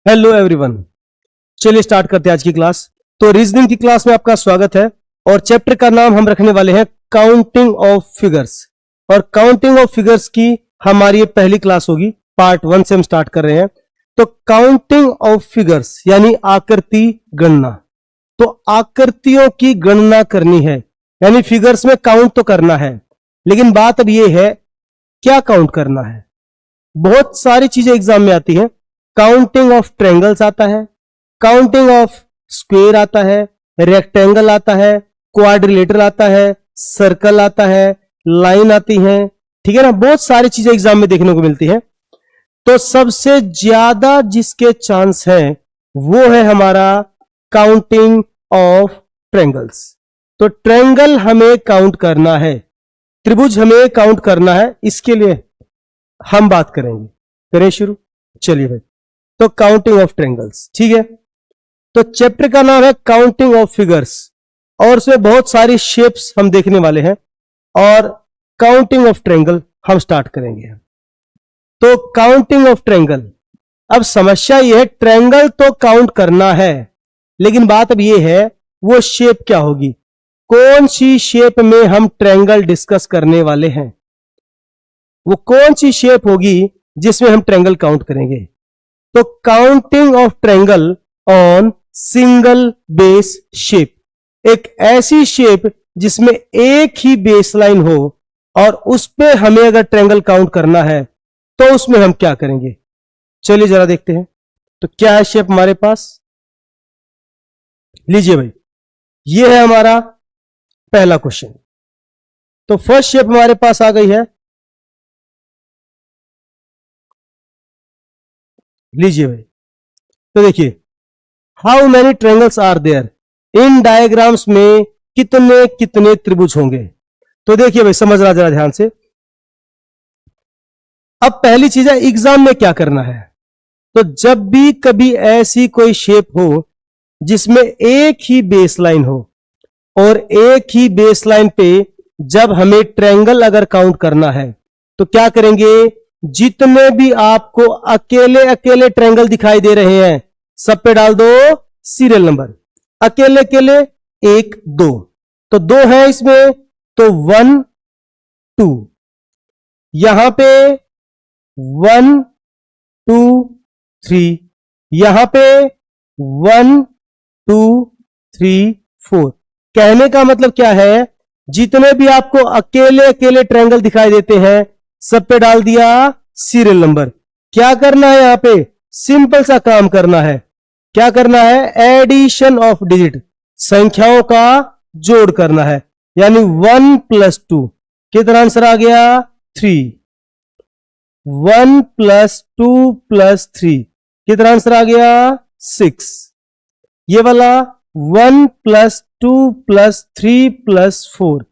Hello everyone, चलिए start करते हैं आज की क्लास। तो रीजनिंग की क्लास में आपका स्वागत है और चैप्टर का नाम हम रखने वाले हैं काउंटिंग ऑफ फिगर्स। और काउंटिंग ऑफ फिगर्स की हमारी ये पहली क्लास होगी, पार्ट 1 से हम स्टार्ट कर रहे हैं। तो काउंटिंग ऑफ फिगर्स यानी आकृति गणना। तो आकृतियों की गणना करनी है, यानी फिगर्स में काउंट तो करना है, लेकिन बात अब ये है क्या काउंट करना है। बहुत सारी चीजें एग्जाम में आती हैं। काउंटिंग ऑफ ट्रायंगल्स आता है, काउंटिंग ऑफ स्क्वायर आता है, रेक्टेंगल आता है, क्वाड्रिलेटरल आता है, सर्कल आता है, लाइन आती है, ठीक है ना। बहुत सारी चीजें एग्जाम में देखने को मिलती है। तो सबसे ज्यादा जिसके चांस है वो है हमारा काउंटिंग ऑफ ट्रायंगल्स। तो ट्रायंगल हमें काउंट करना है, त्रिभुज हमें काउंट करना है, इसके लिए हम बात करेंगे। करें शुरू, चलिए भाई। तो काउंटिंग ऑफ ट्रायंगल्स, ठीक है। तो चैप्टर का नाम है काउंटिंग ऑफ फिगर्स और उसमें बहुत सारी शेप्स हम देखने वाले हैं और काउंटिंग ऑफ ट्रायंगल हम स्टार्ट करेंगे। तो काउंटिंग ऑफ ट्रायंगल, अब समस्या यह है ट्रायंगल तो काउंट करना है, लेकिन बात अब यह है वो शेप क्या होगी, कौन सी शेप में हम ट्रायंगल डिस्कस करने वाले हैं, वो कौन सी शेप होगी जिसमें हम ट्रायंगल काउंट करेंगे। तो counting of triangle on single base shape, एक ऐसी शेप जिसमें एक ही बेस लाइन हो और उस पे हमें अगर ट्रायंगल काउंट करना है तो उसमें हम क्या करेंगे। चलिए जरा देखते हैं। तो क्या है शेप हमारे पास, लीजिए भाई, ये है हमारा पहला क्वेश्चन। तो फर्स्ट शेप हमारे पास आ गई है, लीजिए भाई। तो देखिए, how many triangles are there, इन डायग्राम्स में कितने कितने त्रिभुज होंगे। तो देखिए भाई, समझना जरा ध्यान से। अब पहली चीज है एग्जाम में क्या करना है। तो जब भी कभी ऐसी कोई शेप हो जिसमें एक ही बेस लाइन हो और एक ही बेस लाइन पे जब हमें ट्रायंगल अगर काउंट करना है तो क्या करेंगे, जितने भी आपको अकेले अकेले ट्रायंगल दिखाई दे रहे हैं सब पे डाल दो सीरियल नंबर, अकेले अकेले 1 2। तो 2 है इसमें, तो 1 2, यहां पे 1 2 3, यहां पे 1 2 3 4। कहने का मतलब क्या है, जितने भी आपको अकेले अकेले ट्रायंगल दिखाई देते हैं सब पे डाल दिया सीरियल नंबर। क्या करना है यहां पे, सिंपल सा काम करना है। क्या करना है, एडिशन ऑफ डिजिट, संख्याओं का जोड़ करना है। यानी 1 + 2 कितना आंसर आ गया 3, 1 + 2 + 3 कितना आंसर आ गया 6। ये वाला 1 + 2 + 3 + 4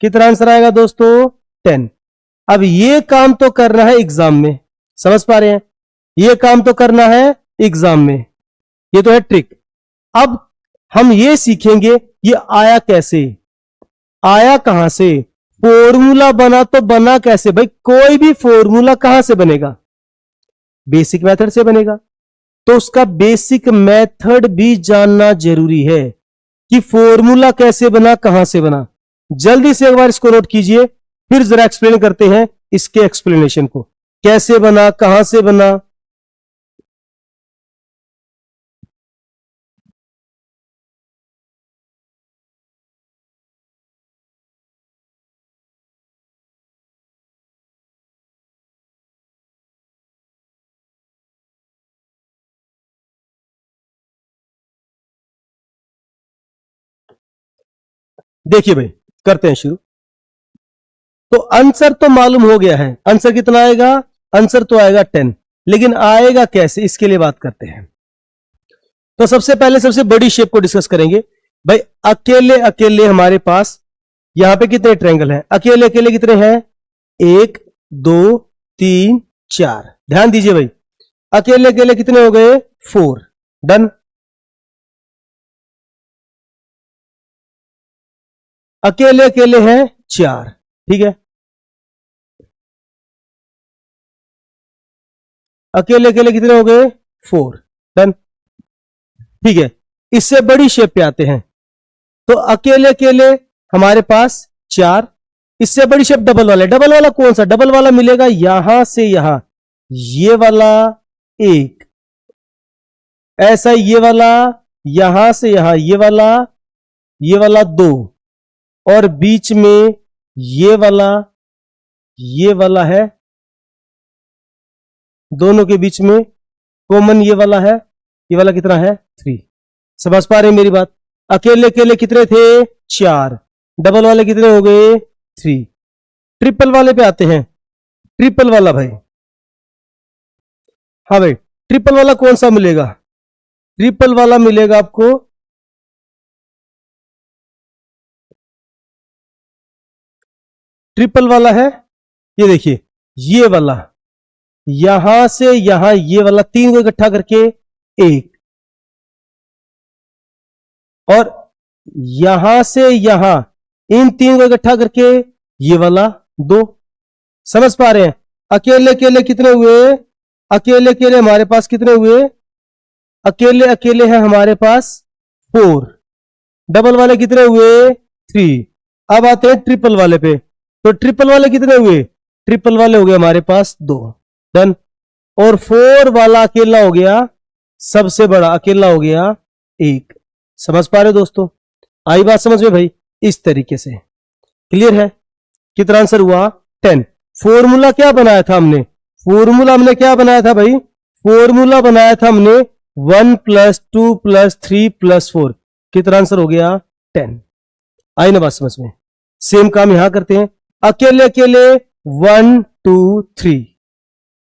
कितना आंसर आएगा दोस्तों 10। अब ये काम तो करना है एग्जाम में, समझ पा रहे हैं, ये काम तो करना है एग्जाम में, ये तो है ट्रिक। अब हम ये सीखेंगे ये आया कैसे, आया कहां से, फॉर्मूला बना तो बना कैसे। भाई कोई भी फॉर्मूला कहां से बनेगा, बेसिक मेथड से बनेगा। तो उसका बेसिक मेथड भी जानना जरूरी है कि फॉर्मूला कैसे बना, कहां से बना। जल्दी से एक बार इसको नोट कीजिए, फिर जरा एक्सप्लेन करते हैं इसके एक्सप्लेनेशन को, कैसे बना, कहां से बना। देखिए भाई, करते हैं शुरू। तो आंसर तो मालूम हो गया है, आंसर कितना आएगा, आंसर तो आएगा 10, लेकिन आएगा कैसे इसके लिए बात करते हैं। तो सबसे पहले सबसे बड़ी शेप को डिस्कस करेंगे। भाई अकेले अकेले हमारे पास यहां पे कितने ट्रायंगल हैं, अकेले अकेले कितने हैं 1 2 3 4। ध्यान दीजिए भाई, अकेले अकेले कितने हो गए 4, डन। अकेले अकेले हैं 4, ठीक है। अकेले अकेले कितने हो गए 4। डन। ठीक है, इससे बड़ी शेप पे आते हैं। तो अकेले अकेले हमारे पास 4, इससे बड़ी शेप डबल वाला। डबल वाला कौन सा? डबल वाला मिलेगा यहां से यहां, ये वाला 1, ऐसा ये वाला यहां से यहां, ये वाला 2, और बीच में ये वाला है, दोनों के बीच में कॉमन ये वाला है। ये वाला कितना है? 3। समझ पा रहे हैं मेरी बात? अकेले अकेले कितने थे? 4। डबल वाले कितने हो गए? 3। ट्रिपल वाले पे आते हैं। ट्रिपल वाला भाई, हाँ भाई, ट्रिपल वाला कौन सा मिलेगा? ट्रिपल वाला मिलेगा आपको ट्रिपल वाला है, ये देखिए, ये वाला यहां से यहां, ये वाला 3 को इकट्ठा करके 1, और यहां से यहां इन 3 को इकट्ठा करके ये वाला 2। समझ पा रहे हैं? अकेले अकेले कितने हुए? अकेले अकेले हमारे पास कितने हुए? अकेले अकेले है हमारे पास 4। डबल वाले कितने हुए? 3। अब आते हैं ट्रिपल वाले पे। तो ट्रिपल वाले कितने हुए? ट्रिपल वाले हो गए हमारे पास 2। डन। और 4 वाला अकेला हो गया, सबसे बड़ा अकेला हो गया 1। समझ पा रहे हो दोस्तों? आई बात समझ में भाई? इस तरीके से क्लियर है? कितना आंसर हुआ? 10। फॉर्मूला क्या बनाया था हमने? फॉर्मूला हमने क्या बनाया था भाई? फॉर्मूला बनाया था हमने 1 + 2 + 3 + 4। कितना आंसर हो गया? 10। आई ना बात समझ में? सेम काम यहां करते हैं। अकेले अकेले 1 2 3।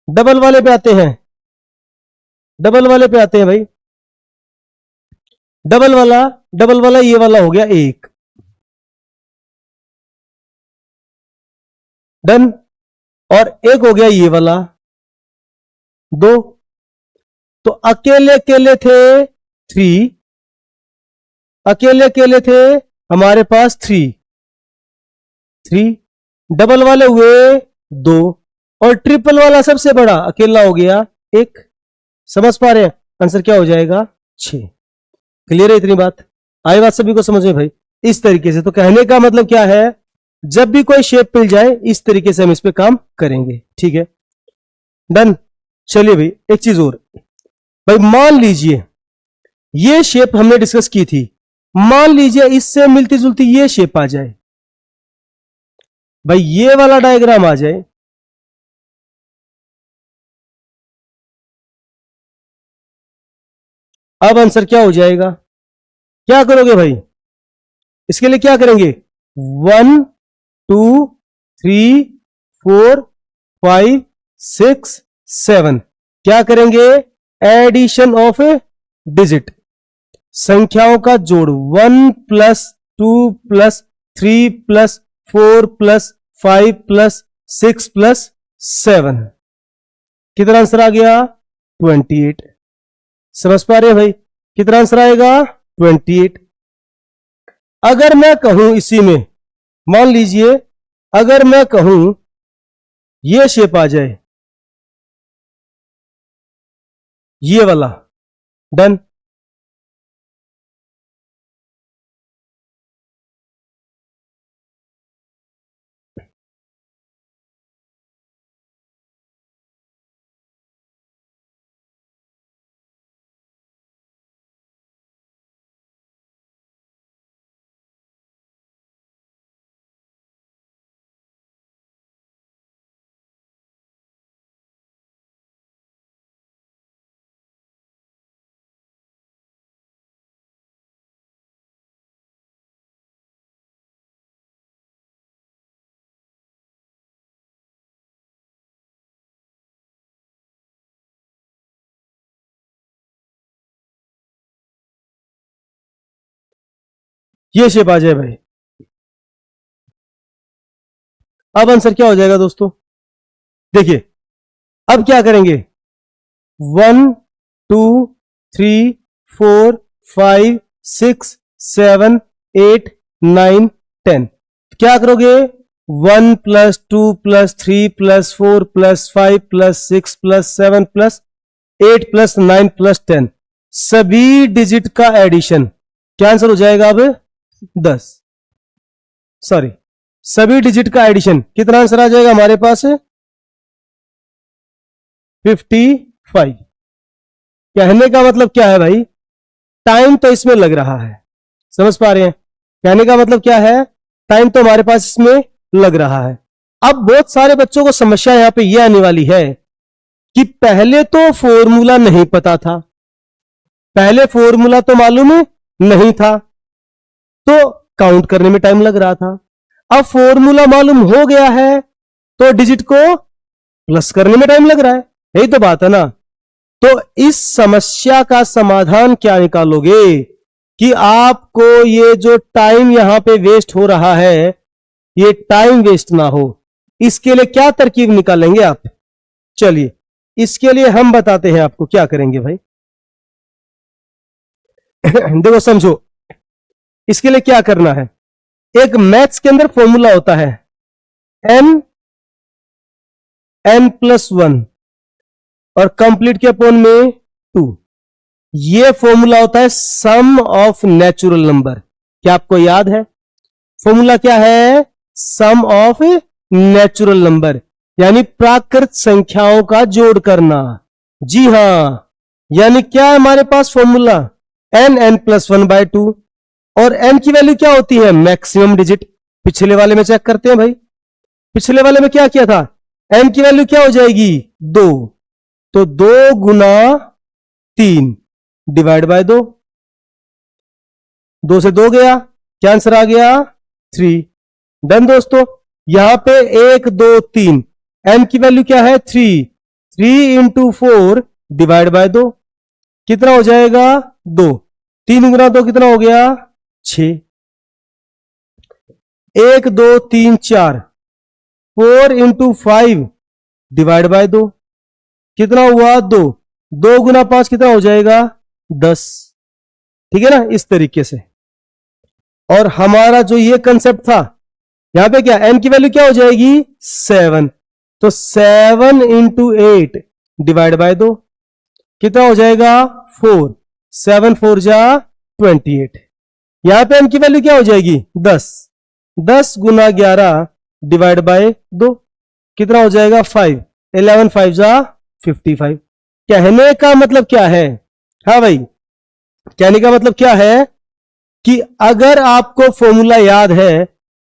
डबल वाले पे आते हैं। डबल वाले पे आते हैं भाई। डबल वाला ये वाला हो गया 1। डन। और एक हो गया ये वाला 2। तो अकेले अकेले थे 3, अकेले अकेले थे हमारे पास 3। डबल वाले हुए 2, और ट्रिपल वाला सबसे बड़ा अकेला हो गया 1। समझ पा रहे हैं? आंसर क्या हो जाएगा? 6। क्लियर है इतनी बात? आई बात सभी को समझ में भाई? इस तरीके से। तो कहने का मतलब क्या है? जब भी कोई शेप मिल जाए, इस तरीके से हम इस पे काम करेंगे। ठीक है, डन। चलिए भाई, एक चीज और भाई, मान लीजिए ये शेप हमने डिस्कस की थी, मान लीजिए इससे मिलती जुलती ये शेप आ जाए भाई, ये वाला डायग्राम आ जाए, अब आंसर क्या हो जाएगा? क्या करोगे भाई? इसके लिए क्या करेंगे? 1 2 3 4 5 6 7। क्या करेंगे? एडिशन ऑफ डिजिट, संख्याओं का जोड़। 1 + 2 + 3 + 4 + 5 + 6 + 7। कितना आंसर आ गया? 28। समझ पा रहे हैं भाई? कितना आंसर आएगा? 28। अगर मैं कहूं इसी में, मान लीजिए अगर मैं कहूं ये शेप आ जाए, ये वाला, डन। ये शेप आ जाए भाई, अब आंसर क्या हो जाएगा दोस्तों? देखिए, अब क्या करेंगे? 1 2 3 4 5 6 7 8 9 10। क्या करोगे? 1 + 2 + 3 + 4 + 5 + 6 + 7 + 8 + 9 + 10। सभी डिजिट का एडिशन, क्या आंसर हो जाएगा अब? 10। सॉरी, सभी डिजिट का एडिशन, कितना आंसर आ जाएगा हमारे पास? 55। कहने का मतलब क्या है भाई? टाइम तो इसमें लग रहा है, समझ पा रहे हैं? कहने का मतलब क्या है? टाइम तो हमारे पास इसमें लग रहा है। अब बहुत सारे बच्चों को समस्या यहां पे यह आने वाली है कि पहले तो फॉर्मूला नहीं पता था, पहले फॉर्मूला तो मालूम नहीं था, तो काउंट करने में टाइम लग रहा था। अब फॉर्मूला मालूम हो गया है तो डिजिट को प्लस करने में टाइम लग रहा है, यही तो बात है ना। तो इस समस्या का समाधान क्या निकालोगे कि आपको ये जो टाइम यहां पे वेस्ट हो रहा है, ये टाइम वेस्ट ना हो, इसके लिए क्या तरकीब निकालेंगे आप? चलिए, इसके लिए हम बताते हैं आपको क्या करेंगे भाई। देखो समझो, इसके लिए क्या करना है। एक मैथ्स के अंदर फॉर्मूला होता है n+1 और कंप्लीट के अपोन में 2। ये फॉर्मूला होता है सम ऑफ नेचुरल नंबर। क्या आपको याद है फॉर्मूला क्या है? सम ऑफ नेचुरल नंबर, यानी प्राकृत संख्याओं का जोड़ करना। जी हां, यानी क्या है हमारे पास फॉर्मूला? n+1/2। और n की वैल्यू क्या होती है? Maximum digit. पिछले वाले में चेक करते हैं भाई, पिछले वाले में क्या किया था? n की वैल्यू क्या हो जाएगी? 2। तो 2 गुना 3 डिवाइड बाय 2, 2 से 2 गया, क्या आंसर आ गया? 3। डन दोस्तों। यहां पे 1 2 3, n की वैल्यू क्या है? 3। 3 इंटू 4 डिवाइड बाय 2, कितना हो जाएगा? 2। 3 गुना 2 कितना हो गया? 6। 1 2 3 4, 4 इंटू 5 डिवाइड बाय 2, कितना हुआ? 2। 2 गुना 5 कितना हो जाएगा? 10। ठीक है ना, इस तरीके से। और हमारा जो ये कंसेप्ट था, यहां पे क्या n की वैल्यू क्या हो जाएगी? 7। तो 7 इंटू 8 डिवाइड बाय 2, कितना हो जाएगा? 4। 7 4 जा 28। यहां पे n की वैल्यू क्या हो जाएगी? 10। 10 गुना 11 डिवाइड बाय 2, कितना हो जाएगा? 5। 11 5 जा 55। कहने का मतलब क्या है? हाँ भाई, कहने का मतलब क्या है कि अगर आपको फॉर्मूला याद है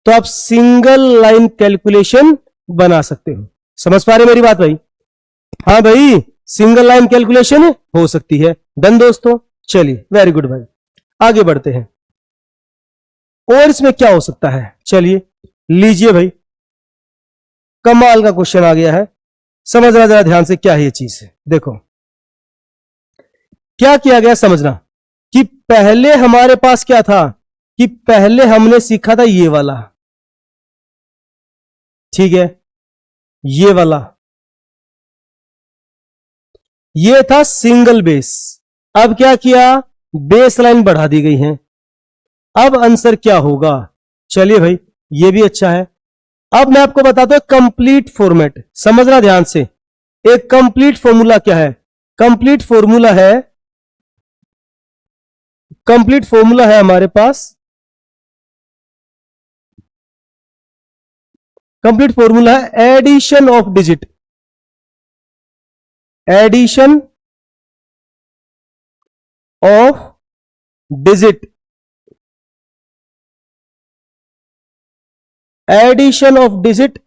तो आप सिंगल लाइन कैलकुलेशन बना सकते हो। समझ पा रहे मेरी बात भाई? हाँ भाई, सिंगल लाइन कैलकुलेशन हो सकती है। डन दोस्तों, चलिए वेरी गुड भाई, आगे बढ़ते हैं। और इसमें क्या हो सकता है? चलिए लीजिए भाई, कमाल का क्वेश्चन आ गया है, समझना जरा ध्यान से क्या है ये चीज। देखो क्या किया गया, समझना कि पहले हमारे पास क्या था कि पहले हमने सीखा था ये वाला, ठीक है, ये वाला, ये था सिंगल बेस। अब क्या किया? बेस लाइन बढ़ा दी गई है। अब आंसर क्या होगा? चलिए भाई, ये भी अच्छा है। अब मैं आपको बताता हूं कंप्लीट फॉर्मेट, समझना ध्यान से। एक कंप्लीट फॉर्मूला क्या है? कंप्लीट फॉर्मूला है, कंप्लीट फॉर्मूला है हमारे पास, कंप्लीट फॉर्मूला है addition of digit, addition of digit, addition of digit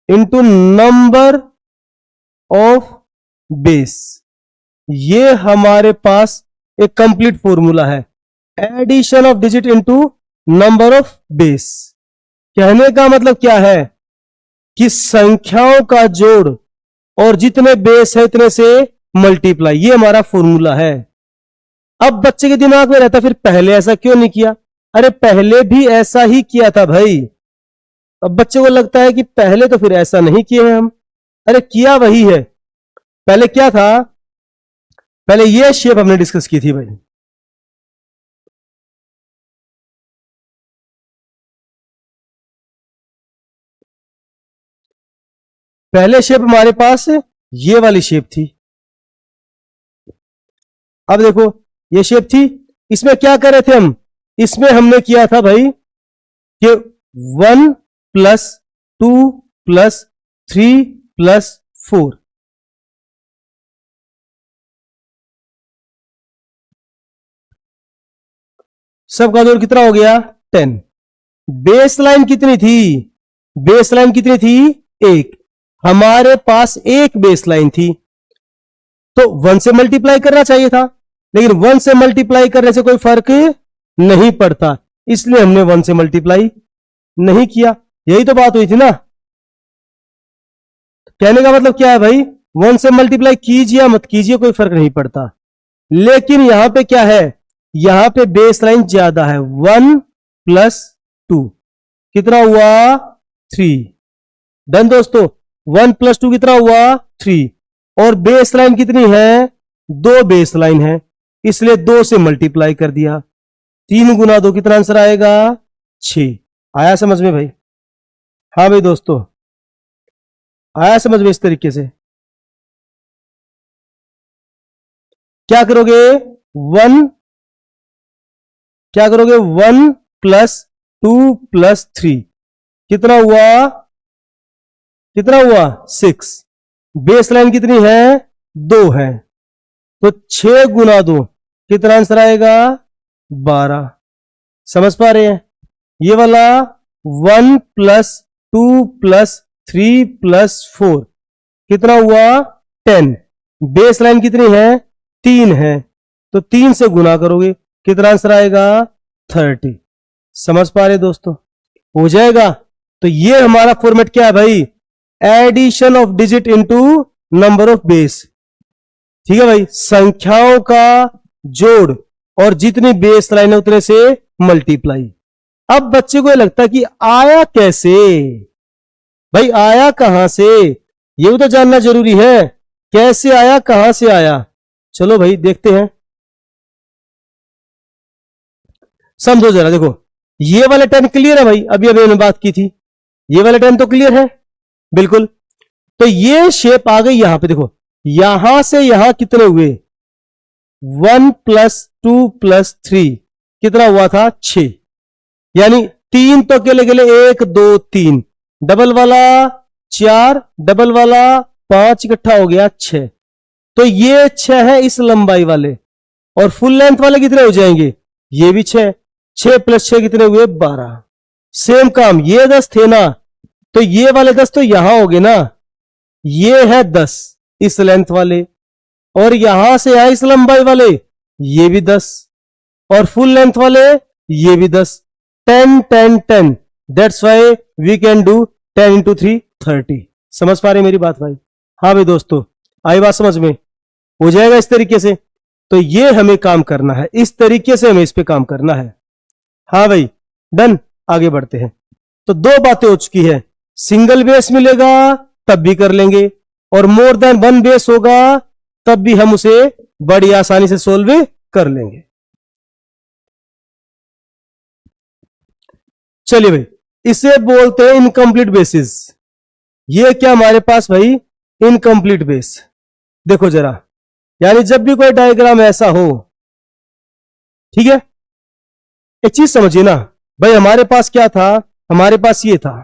into number of base. ये हमारे पास एक कंप्लीट फॉर्मूला है, addition of digit into number of base. कहने का मतलब क्या है कि संख्याओं का जोड़ और जितने बेस है इतने से मल्टीप्लाई, ये हमारा फॉर्मूला है। अब बच्चे के दिमाग में रहता फिर पहले ऐसा क्यों नहीं किया? अरे पहले भी ऐसा ही किया था भाई। अब बच्चे को लगता है कि पहले तो फिर ऐसा नहीं किए हैं हम। अरे किया वही है। पहले क्या था? पहले ये शेप हमने डिस्कस की थी भाई, पहले शेप हमारे पास ये वाली शेप थी। अब देखो ये शेप थी, इसमें क्या कर रहे थे हम, इसमें हमने किया था भाई कि 1 प्लस 2 प्लस 3 प्लस 4, सबका जोड़ कितना हो गया 10। बेस लाइन कितनी थी, बेस लाइन कितनी थी 1, हमारे पास एक बेस लाइन थी, तो 1 से मल्टीप्लाई करना चाहिए था, लेकिन 1 से मल्टीप्लाई करने से कोई फर्क नहीं पड़ता, इसलिए हमने 1 से मल्टीप्लाई नहीं किया। यही तो बात हुई थी ना। कहने का मतलब क्या है भाई, 1 से मल्टीप्लाई कीजिए मत कीजिए कोई फर्क नहीं पड़ता, लेकिन यहां पे क्या है, यहां पे बेस लाइन ज्यादा है। 1 प्लस 2 कितना हुआ 3। डन दोस्तों, 1 प्लस 2 कितना हुआ 3, और बेस लाइन कितनी है 2 बेस लाइन है, इसलिए 2 से मल्टीप्लाई कर दिया। 3 गुना 2 कितना आंसर आएगा 6। आया समझ में भाई? हाँ भाई दोस्तों, आया समझ में? इस तरीके से क्या करोगे 1 प्लस 2 प्लस 3 कितना हुआ 6। बेस लाइन कितनी है 2 है, तो 6 गुना 2 कितना आंसर आएगा 12। समझ पा रहे हैं? ये वाला 1 प्लस 2 प्लस 3 प्लस 4 कितना हुआ 10। बेस लाइन कितनी है 3 है, तो 3 से गुना करोगे कितना आंसर आएगा 30। समझ पा रहे दोस्तों? हो जाएगा। तो ये हमारा फॉर्मेट क्या है भाई, addition of digit into number of base. ठीक है भाई, संख्याओं का जोड़ और जितनी बेस लाइन है उतने से मल्टीप्लाई। अब बच्चे को ये लगता है कि आया कैसे भाई, आया कहां से, ये भी तो जानना जरूरी है, कैसे आया कहां से आया। चलो भाई देखते हैं, समझो जरा। देखो ये वाले 10 क्लियर है भाई, अभी अभी मैंने बात की थी, ये वाले 10 तो क्लियर है बिल्कुल। तो ये शेप आ गई यहां पे, देखो यहां से यहां कितने हुए 1 प्लस 2 प्लस 3 कितना हुआ था 6, यानी 3 तो अकेले अकेले 1 2 3, डबल वाला 4, डबल वाला 5, इकट्ठा हो गया 6। तो ये 6 है इस लंबाई वाले, और फुल लेंथ वाले कितने हो जाएंगे, ये भी 6, 6 प्लस 6 कितने हुए 12। सेम काम, ये 10 थे ना, तो ये वाले 10 तो यहां हो गए ना, ये है 10 इस लेंथ वाले, और यहां से यहां इस लंबाई वाले ये भी 10, और फुल लेंथ वाले ये भी 10। 10 10 10, that's why we can do 10 into 3 30। समझ पा रहे मेरी बात भाई? हाँ भाई दोस्तों, आई बात समझ में? हो जाएगा इस तरीके से। तो ये हमें काम करना है, इस तरीके से हमें इस पे काम करना है। हाँ भाई डन, आगे बढ़ते हैं। तो 2 बातें हो चुकी है, सिंगल बेस मिलेगा तब भी कर लेंगे, और मोर देन 1 बेस होगा तब भी हम उसे बड़ी आसानी से सोल्व कर लेंगे। चलिए भाई, इसे बोलते हैं इनकम्प्लीट बेसिस। ये क्या हमारे पास भाई इनकम्प्लीट बेस। देखो जरा, यानी जब भी कोई डायग्राम ऐसा हो, ठीक है, एक चीज समझिए ना भाई, हमारे पास क्या था, हमारे पास ये था,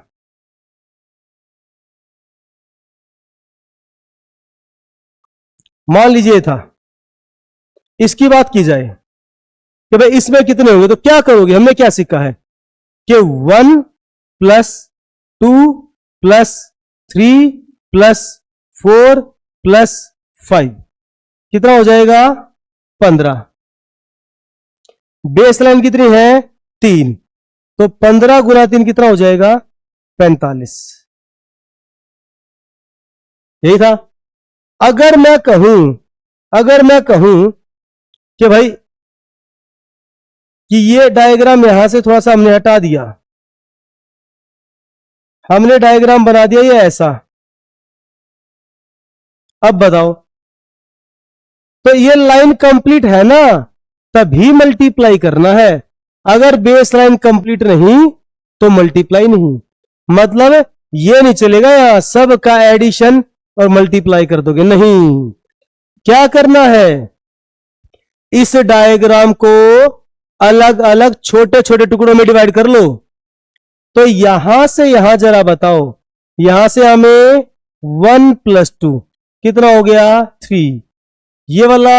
मान लीजिए था, इसकी बात की जाए कि भाई इसमें कितने होंगे, तो क्या करोगे, हमने क्या सीखा है कि 1 प्लस 2 प्लस 3 प्लस 4 प्लस 5 कितना हो जाएगा 15। बेस लाइन कितनी है 3, तो 15 गुना 3 कितना हो जाएगा 45। यही था। अगर मैं कहूं कि भाई कि ये डायग्राम यहां से थोड़ा सा हमने हटा दिया, हमने डायग्राम बना दिया ये ऐसा, अब बताओ, तो ये लाइन कंप्लीट है ना, तभी मल्टीप्लाई करना है। अगर बेस लाइन कंप्लीट नहीं तो मल्टीप्लाई नहीं। मतलब ये नहीं चलेगा, यहां सब का एडिशन और मल्टीप्लाई कर दोगे, नहीं। क्या करना है, इस डायग्राम को अलग अलग छोटे छोटे टुकड़ों में डिवाइड कर लो। तो यहां से यहां जरा बताओ, यहां से हमें 1 + 2 कितना हो गया 3, ये वाला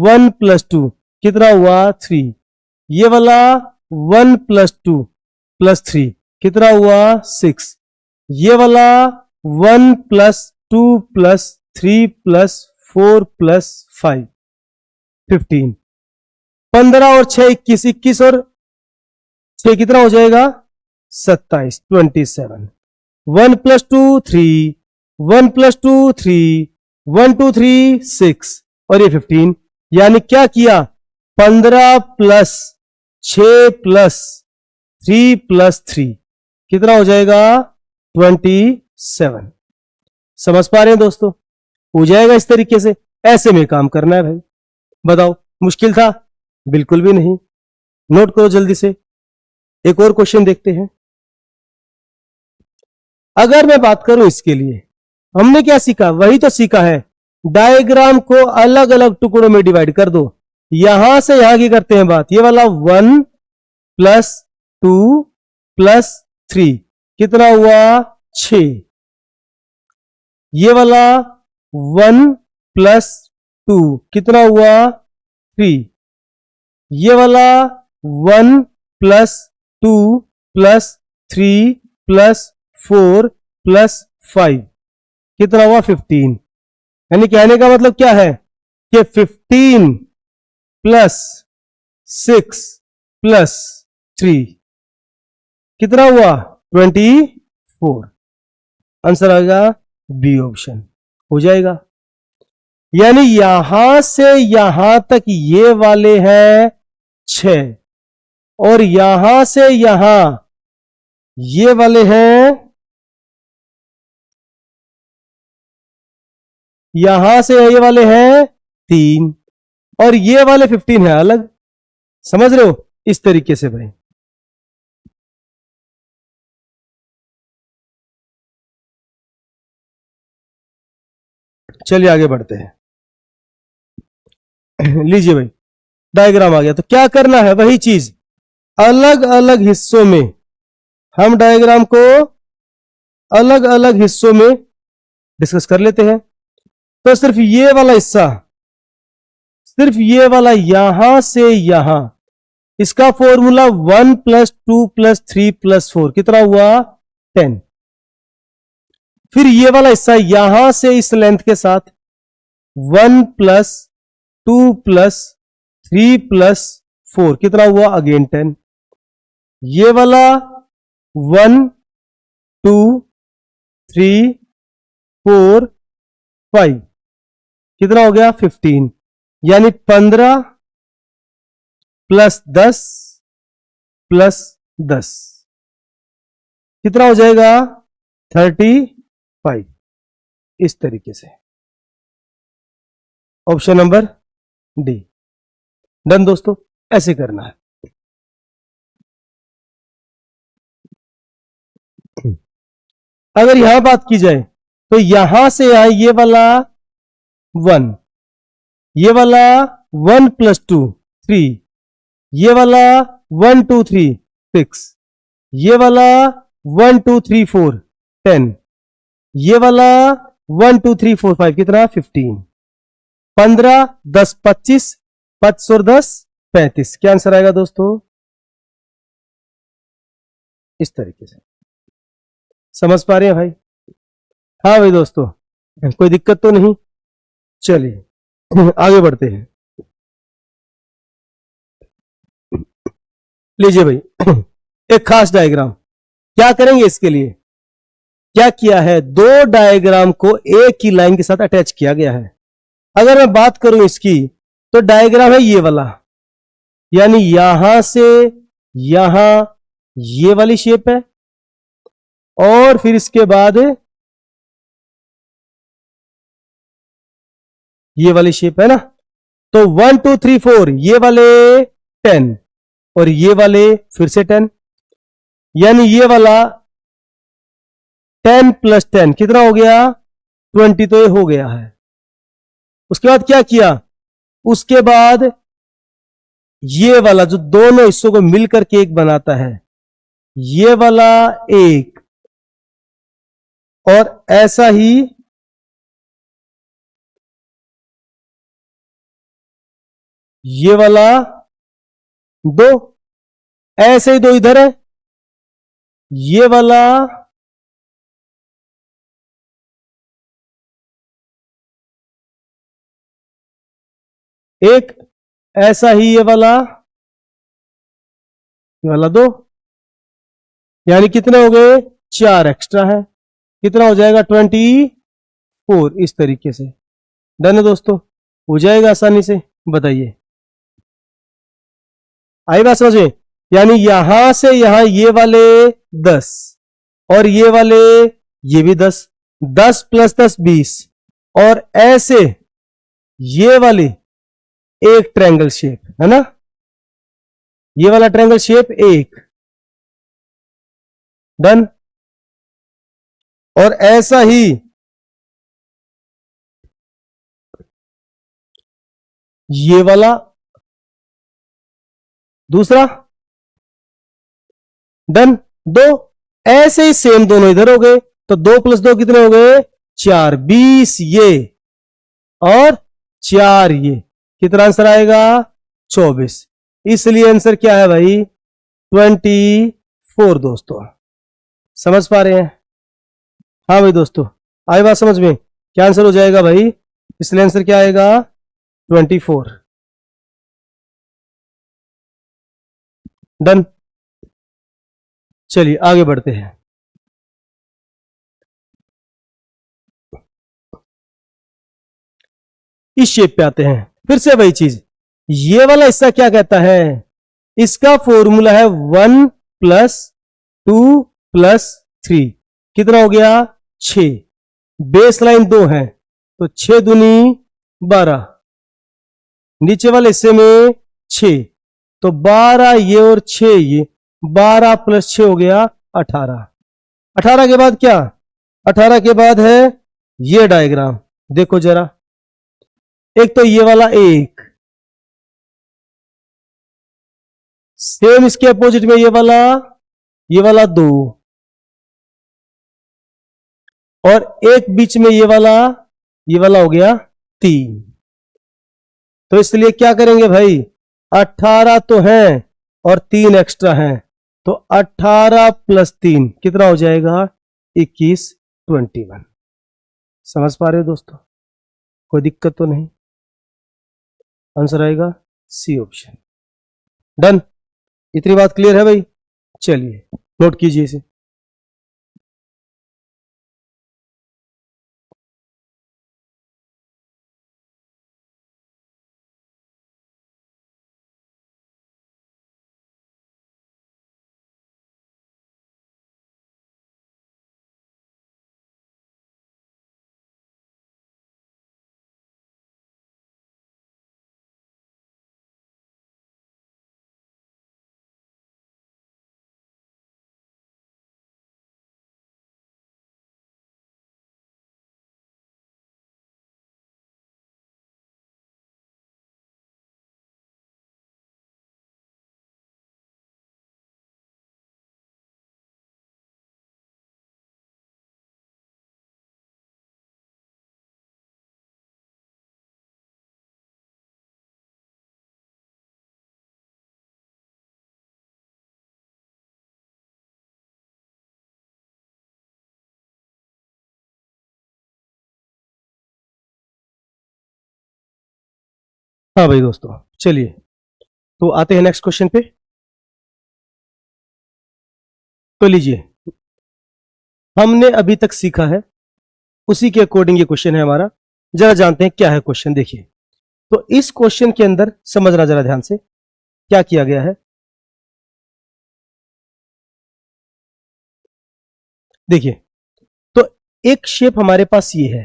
1 + 2 कितना हुआ 3, ये वाला 1 + 2 + 3 कितना हुआ 6, ये वाला 1 + 2 + 3 + 4 + 5 15, 15 और 6 21, 21 और 6 कितना हो जाएगा 27, 27। 1 + 2 3, 1 + 2 3, 1 2 3 6 और ये 15। यानी क्या किया, 15 + 6 + 3 + 3 कितना हो जाएगा 27। समझ पा रहे हैं दोस्तों, हो जाएगा इस तरीके से, ऐसे में काम करना है भाई। बताओ मुश्किल था, बिल्कुल भी नहीं। नोट करो जल्दी से, एक और क्वेश्चन देखते हैं। अगर मैं बात करूं इसके लिए, हमने क्या सीखा, वही तो सीखा है, डायग्राम को अलग अलग टुकड़ों में डिवाइड कर दो। यहां से यहां की करते हैं बात, ये वाला 1 + 2 + 3 कितना हुआ 6, ये वाला 1 + 2 कितना हुआ 3, ये वाला 1 + 2 + 3 + 4 + 5 कितना हुआ 15। यानी कहने का मतलब क्या है कि 15 + 6 + 3 कितना हुआ 24। आंसर आएगा बी ऑप्शन, हो जाएगा। यानी यहां से यहां तक ये वाले हैं 6 और यहां से यहां ये वाले हैं, यहां से ये वाले हैं 3 और ये वाले 15 है अलग। समझ रहे हो, इस तरीके से भाई। चलिए आगे बढ़ते हैं। लीजिए भाई, डायग्राम आ गया, तो क्या करना है, वही चीज अलग अलग हिस्सों में, हम डायग्राम को अलग अलग हिस्सों में डिस्कस कर लेते हैं। तो सिर्फ ये वाला हिस्सा, सिर्फ ये वाला यहां से यहां, इसका फॉर्मूला 1 + 2 + 3 + 4 कितना हुआ 10। फिर ये वाला हिस्सा यहां से इस लेंथ के साथ 1 + 2 + 3 + 4 कितना हुआ अगेन 10। ये वाला 1 2 3 4 5 कितना हो गया 15। यानी 15 + 10 + 10 कितना हो जाएगा 35। इस तरीके से ऑप्शन नंबर डी डन दोस्तों, ऐसे करना है। अगर यहां बात की जाए तो यहां से यहां ये वाला 1, ये वाला 1 + 2 3, ये वाला 1 2 3 6, ये वाला 1 2 3 4 10, ये वाला 1 2 3 4 5 कितना 15। 15 10 25, 25 और 10 35। क्या आंसर आएगा दोस्तों, इस तरीके से। समझ पा रहे हैं भाई? हाँ भाई दोस्तों, कोई दिक्कत तो नहीं। चलिए आगे बढ़ते हैं। लीजिए भाई, एक खास डायग्राम, क्या करेंगे इसके लिए, क्या किया है, दो डायग्राम को एक ही लाइन के साथ अटैच किया गया है। अगर मैं बात करूं इसकी, तो डायग्राम है ये वाला, यानी यहां से यहां ये वाली शेप है और फिर इसके बाद ये वाली शेप है ना। तो 1 2 3 4 ये वाले 10 और ये वाले फिर से 10, यानी ये वाला 10 प्लस 10 कितना हो गया? 20। तो ये हो गया है। उसके बाद क्या किया? उसके बाद ये वाला जो दोनों हिस्सों को मिलकर के एक बनाता है, ये वाला एक, और ऐसा ही ये वाला दो, ऐसे ही दो इधर है, ये वाला एक, ऐसा ही ये वाला दो, यानी कितने हो गए? 4 एक्स्ट्रा है। कितना हो जाएगा? 24। इस तरीके से डन है दोस्तों, हो जाएगा आसानी से। बताइए, आई बात समझ में? यानी यहां से यहां ये वाले 10 और ये वाले ये भी 10, 10 प्लस 10 20, और ऐसे ये वाली एक ट्रायंगल शेप है ना, ये वाला ट्रायंगल शेप एक, डन। और ऐसा ही ये वाला दूसरा, डन। दो, ऐसे ही सेम दोनों इधर हो गए, तो 2 प्लस 2 कितने हो गए? 4, 20 ये और 4 ये, कितना आंसर आएगा? 24। इसलिए आंसर क्या है भाई? 24 दोस्तों। समझ पा रहे हैं? हाँ भाई दोस्तों, आई बात समझ में? क्या आंसर हो जाएगा भाई? इसलिए आंसर क्या आएगा? 24। डन। चलिए आगे बढ़ते हैं। इस शेप पे आते हैं, फिर से वही चीज। ये वाला हिस्सा क्या कहता है? इसका फॉर्मूला है 1 प्लस 2 प्लस 3, कितना हो गया? 6। बेस लाइन 2 है, तो 6 दूनी 12, नीचे वाले हिस्से में 6, तो 12 ये और 6 ये, 12 प्लस 6 हो गया 18। 18 के बाद क्या? 18 के बाद है ये डायग्राम, देखो जरा। एक तो ये वाला एक, सेम इसके अपोजिट में ये वाला 2, और एक बीच में ये वाला हो गया 3। तो इसलिए क्या करेंगे भाई? 18 तो है और 3 एक्स्ट्रा है, तो 18 प्लस 3 कितना हो जाएगा? 21, 21। समझ पा रहे हो दोस्तों? कोई दिक्कत तो नहीं? आंसर आएगा सी ऑप्शन। डन। इतनी बात क्लियर है भाई? चलिए नोट कीजिए इसे। हाँ भाई दोस्तों, चलिए तो आते हैं नेक्स्ट क्वेश्चन पे। तो लीजिए, हमने अभी तक सीखा है उसी के अकॉर्डिंग ये क्वेश्चन है हमारा। जरा जानते हैं क्या है क्वेश्चन। देखिए, तो इस क्वेश्चन के अंदर समझना जरा ध्यान से क्या किया गया है। देखिए, तो एक शेप हमारे पास ये है।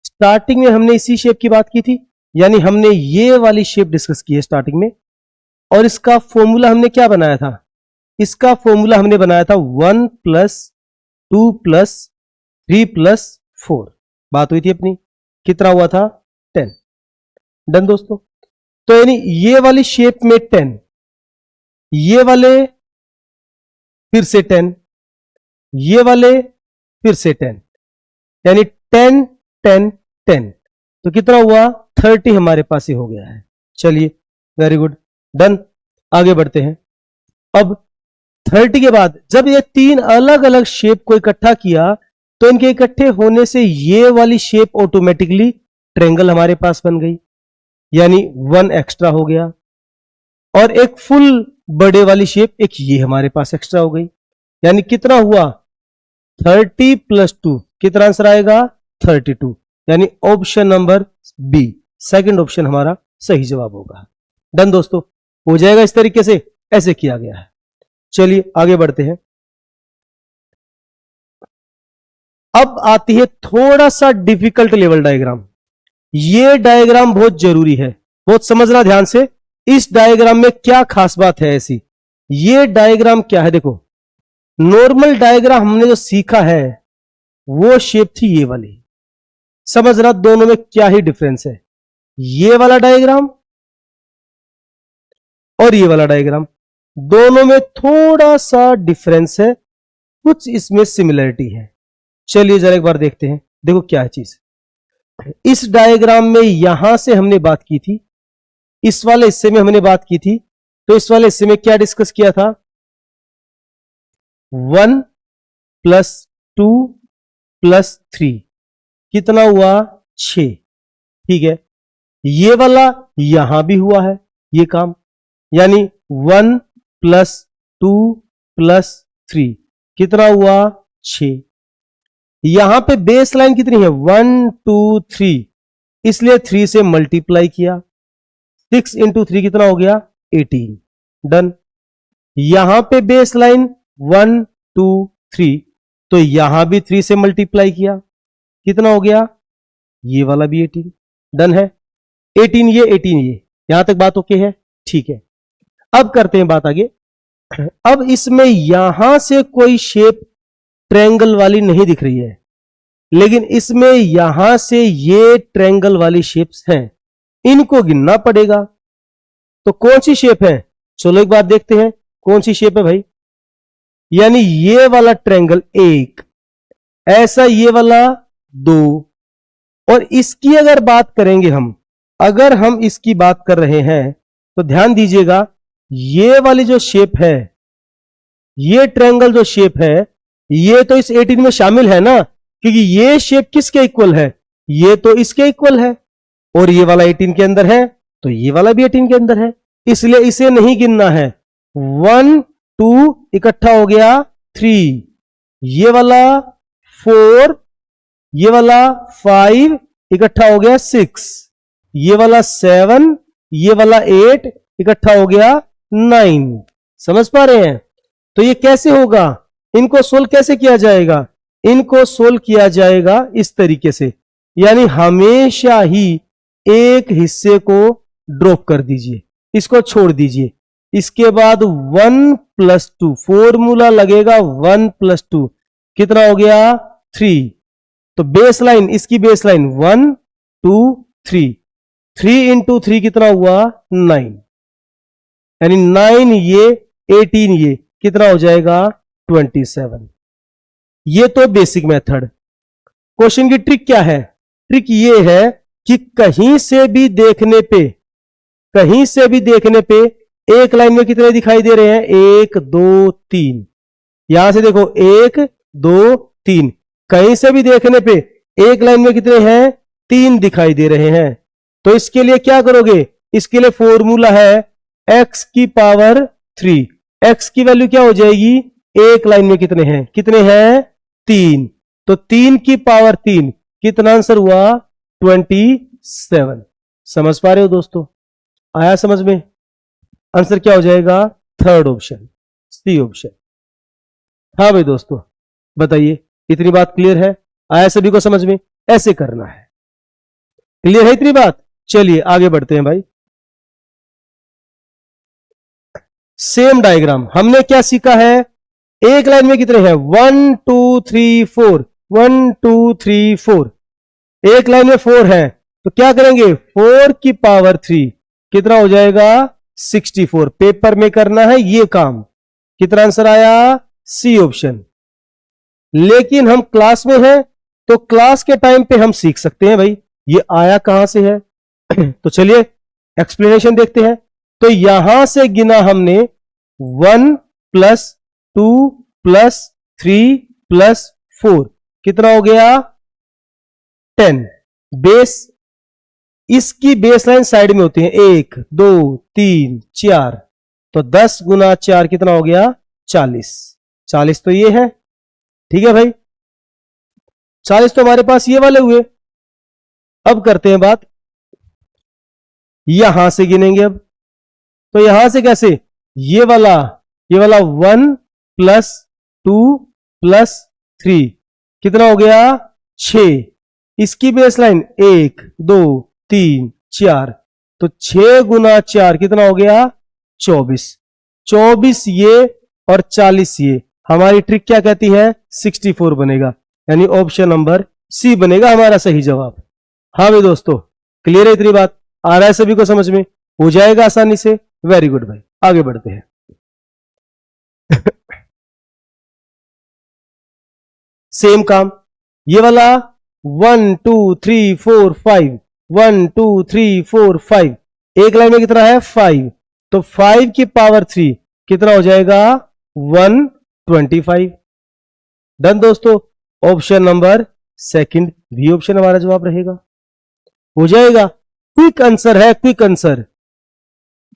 स्टार्टिंग में हमने इसी शेप की बात की थी, यानी हमने ये वाली शेप डिस्कस की है स्टार्टिंग में, और इसका फॉर्मूला हमने क्या बनाया था? इसका फॉर्मूला हमने बनाया था 1 प्लस 2 प्लस 3 प्लस 4 बात हुई थी अपनी, कितना हुआ था 10। डन दोस्तों। तो यानी ये वाली शेप में 10, ये वाले फिर से 10, ये वाले फिर से 10, यानी 10 10 10, तो कितना हुआ 30 हमारे पास ही हो गया है। चलिए वेरी गुड, डन। आगे बढ़ते हैं। अब 30 के बाद जब ये तीन अलग अलग शेप को इकट्ठा किया तो इनके इकट्ठे होने से ये वाली शेप ऑटोमेटिकली ट्रायंगल हमारे पास बन गई, यानी 1 एक्स्ट्रा हो गया। और एक फुल बड़े वाली शेप एक ये हमारे पास एक्स्ट्रा हो गई, यानी कितना हुआ 30 प्लस 2, कितना आंसर आएगा 32, यानी option number B, second option हमारा सही जवाब होगा। डन दोस्तों, हो जाएगा इस तरीके से, ऐसे किया गया है। चलिए आगे बढ़ते हैं। अब आती है थोड़ा सा डिफिकल्ट लेवल डायग्राम। ये डायग्राम बहुत जरूरी है, बहुत समझना ध्यान से। इस डायग्राम में क्या खास बात है ऐसी, ये डायग्राम क्या है, देखो नॉर्मल डायग्राम हमने जो सीखा है वो शेप थी ये वाली, समझना दोनों में क्या ही डिफरेंस है। ये वाला डायग्राम और ये वाला डायग्राम, दोनों में थोड़ा सा डिफरेंस है, कुछ इसमें सिमिलरिटी है। चलिए जरा एक बार देखते हैं, देखो क्या है चीज। इस डायग्राम में यहां से हमने बात की थी, इस वाले हिस्से में हमने बात की थी, तो इस वाले हिस्से में क्या डिस्कस किया था, 1 प्लस 2 प्लस 3, कितना हुआ 6। ठीक है, ये वाला यहां भी हुआ है ये काम, यानी 1 प्लस 2 प्लस 3, कितना हुआ 6। यहां पे बेस लाइन कितनी है 1 2 3, इसलिए 3 से मल्टीप्लाई किया, 6 इंटू 3 कितना हो गया 18। डन। यहां पे बेस लाइन 1 2 3, तो यहां भी 3 से मल्टीप्लाई किया, कितना हो गया ये वाला भी 18। डन है, 18 ये 18 ये, यहां तक बात ओके है, ठीक है। अब करते हैं बात आगे। अब इसमें यहां से कोई शेप ट्रायंगल वाली नहीं दिख रही है, लेकिन इसमें यहां से ये ट्रायंगल वाली शेप्स हैं, इनको गिनना पड़ेगा। तो कौन सी शेप है, चलो एक बार देखते हैं कौन सी शेप है भाई। यानी ये वाला ट्रायंगल 1, ऐसा ये वाला 2, और इसकी अगर बात करेंगे हम, अगर हम इसकी बात कर रहे हैं तो ध्यान दीजिएगा, ये वाली जो शेप है, ये ट्रायंगल जो शेप है, ये तो इस 18 में शामिल है ना, क्योंकि ये शेप किसके इक्वल है, ये तो इसके इक्वल है, और ये वाला 18 के अंदर है, तो ये वाला भी 18 के अंदर है, इसलिए इसे नहीं गिनना है। 1 2 इकट्ठा हो गया 3, ये वाला 4, ये वाला 5 इकट्ठा हो गया 6, ये वाला 7, ये वाला 8 इकट्ठा हो गया 9। समझ पा रहे हैं। तो ये कैसे होगा, इनको सोल्व कैसे किया जाएगा, इनको सोल्व किया जाएगा इस तरीके से, यानी हमेशा ही एक हिस्से को ड्रॉप कर दीजिए, इसको छोड़ दीजिए, इसके बाद 1 प्लस 2 फॉर्मूला लगेगा, 1 प्लस 2 कितना हो गया 3। तो बेस लाइन, इसकी बेस लाइन 1 2 3, 3 इंटू 3 कितना हुआ 9, यानी 9 ये 18 ये कितना हो जाएगा 27। ये तो बेसिक मेथड। क्वेश्चन की ट्रिक क्या है, ट्रिक ये है कि कहीं से भी देखने पे, कहीं से भी देखने पे एक लाइन में कितने दिखाई दे रहे हैं 1 2 3, यहां से देखो 1 2 3, कहीं से भी देखने पे एक लाइन में कितने हैं 3 दिखाई दे रहे हैं। तो इसके लिए क्या करोगे, इसके लिए फॉर्मूला है x की पावर 3, x की वैल्यू क्या हो जाएगी, एक लाइन में कितने हैं 3, तो 3 की पावर 3, कितना आंसर हुआ 27। समझ पा रहे हो दोस्तों, आया समझ में, आंसर क्या हो जाएगा थर्ड ऑप्शन, सी ऑप्शन। हाँ भाई दोस्तों बताइए, इतनी बात क्लियर है, आया सभी को समझ में, ऐसे करना है, क्लियर है इतनी बात। चलिए आगे बढ़ते हैं भाई। सेम डायग्राम हमने क्या सीखा है, एक लाइन में कितने हैं? 1 2 3 4, 1 2 3 4, एक लाइन में 4 है, तो क्या करेंगे? 4 की पावर 3 कितना हो जाएगा? 64। पेपर में करना है ये काम। कितना आंसर आया? C option. लेकिन हम क्लास में हैं, तो क्लास के टाइम पे हम सीख सकते हैं भाई ये आया कहां से है। तो चलिए एक्सप्लेनेशन देखते हैं। तो यहां से गिना हमने 1 प्लस 2 प्लस 3 प्लस 4, कितना हो गया? 10। बेस, इसकी बेस लाइन साइड में होती है, 1 2 3 4, तो 10 गुना 4 कितना हो गया? 40। 40 तो ये है, ठीक है भाई। 40 तो हमारे पास ये वाले हुए। अब करते हैं बात, यहां से गिनेंगे अब। तो यहां से कैसे? ये वाला 1 प्लस 2 प्लस 3 कितना हो गया? 6। इसकी बेस लाइन 1 2 3 4, तो 6 गुना 4 कितना हो गया? 24। 24 ये और 40 ये, हमारी ट्रिक क्या कहती है? 64 बनेगा, यानी ऑप्शन नंबर सी बनेगा हमारा सही जवाब। हाँ भाई दोस्तों, क्लियर है? इतनी बात आ रहा है सभी को समझ में? हो जाएगा आसानी से। वेरी गुड भाई, आगे बढ़ते हैं। सेम काम, ये वाला 1 2 3 4 5, 1 2 3 4 5, एक लाइन में कितना है? 5, तो 5 की पावर 3 कितना हो जाएगा? 125। डन दोस्तों, ऑप्शन नंबर सेकंड भी ऑप्शन हमारा जवाब रहेगा। हो जाएगा, क्विक आंसर है, क्विक आंसर।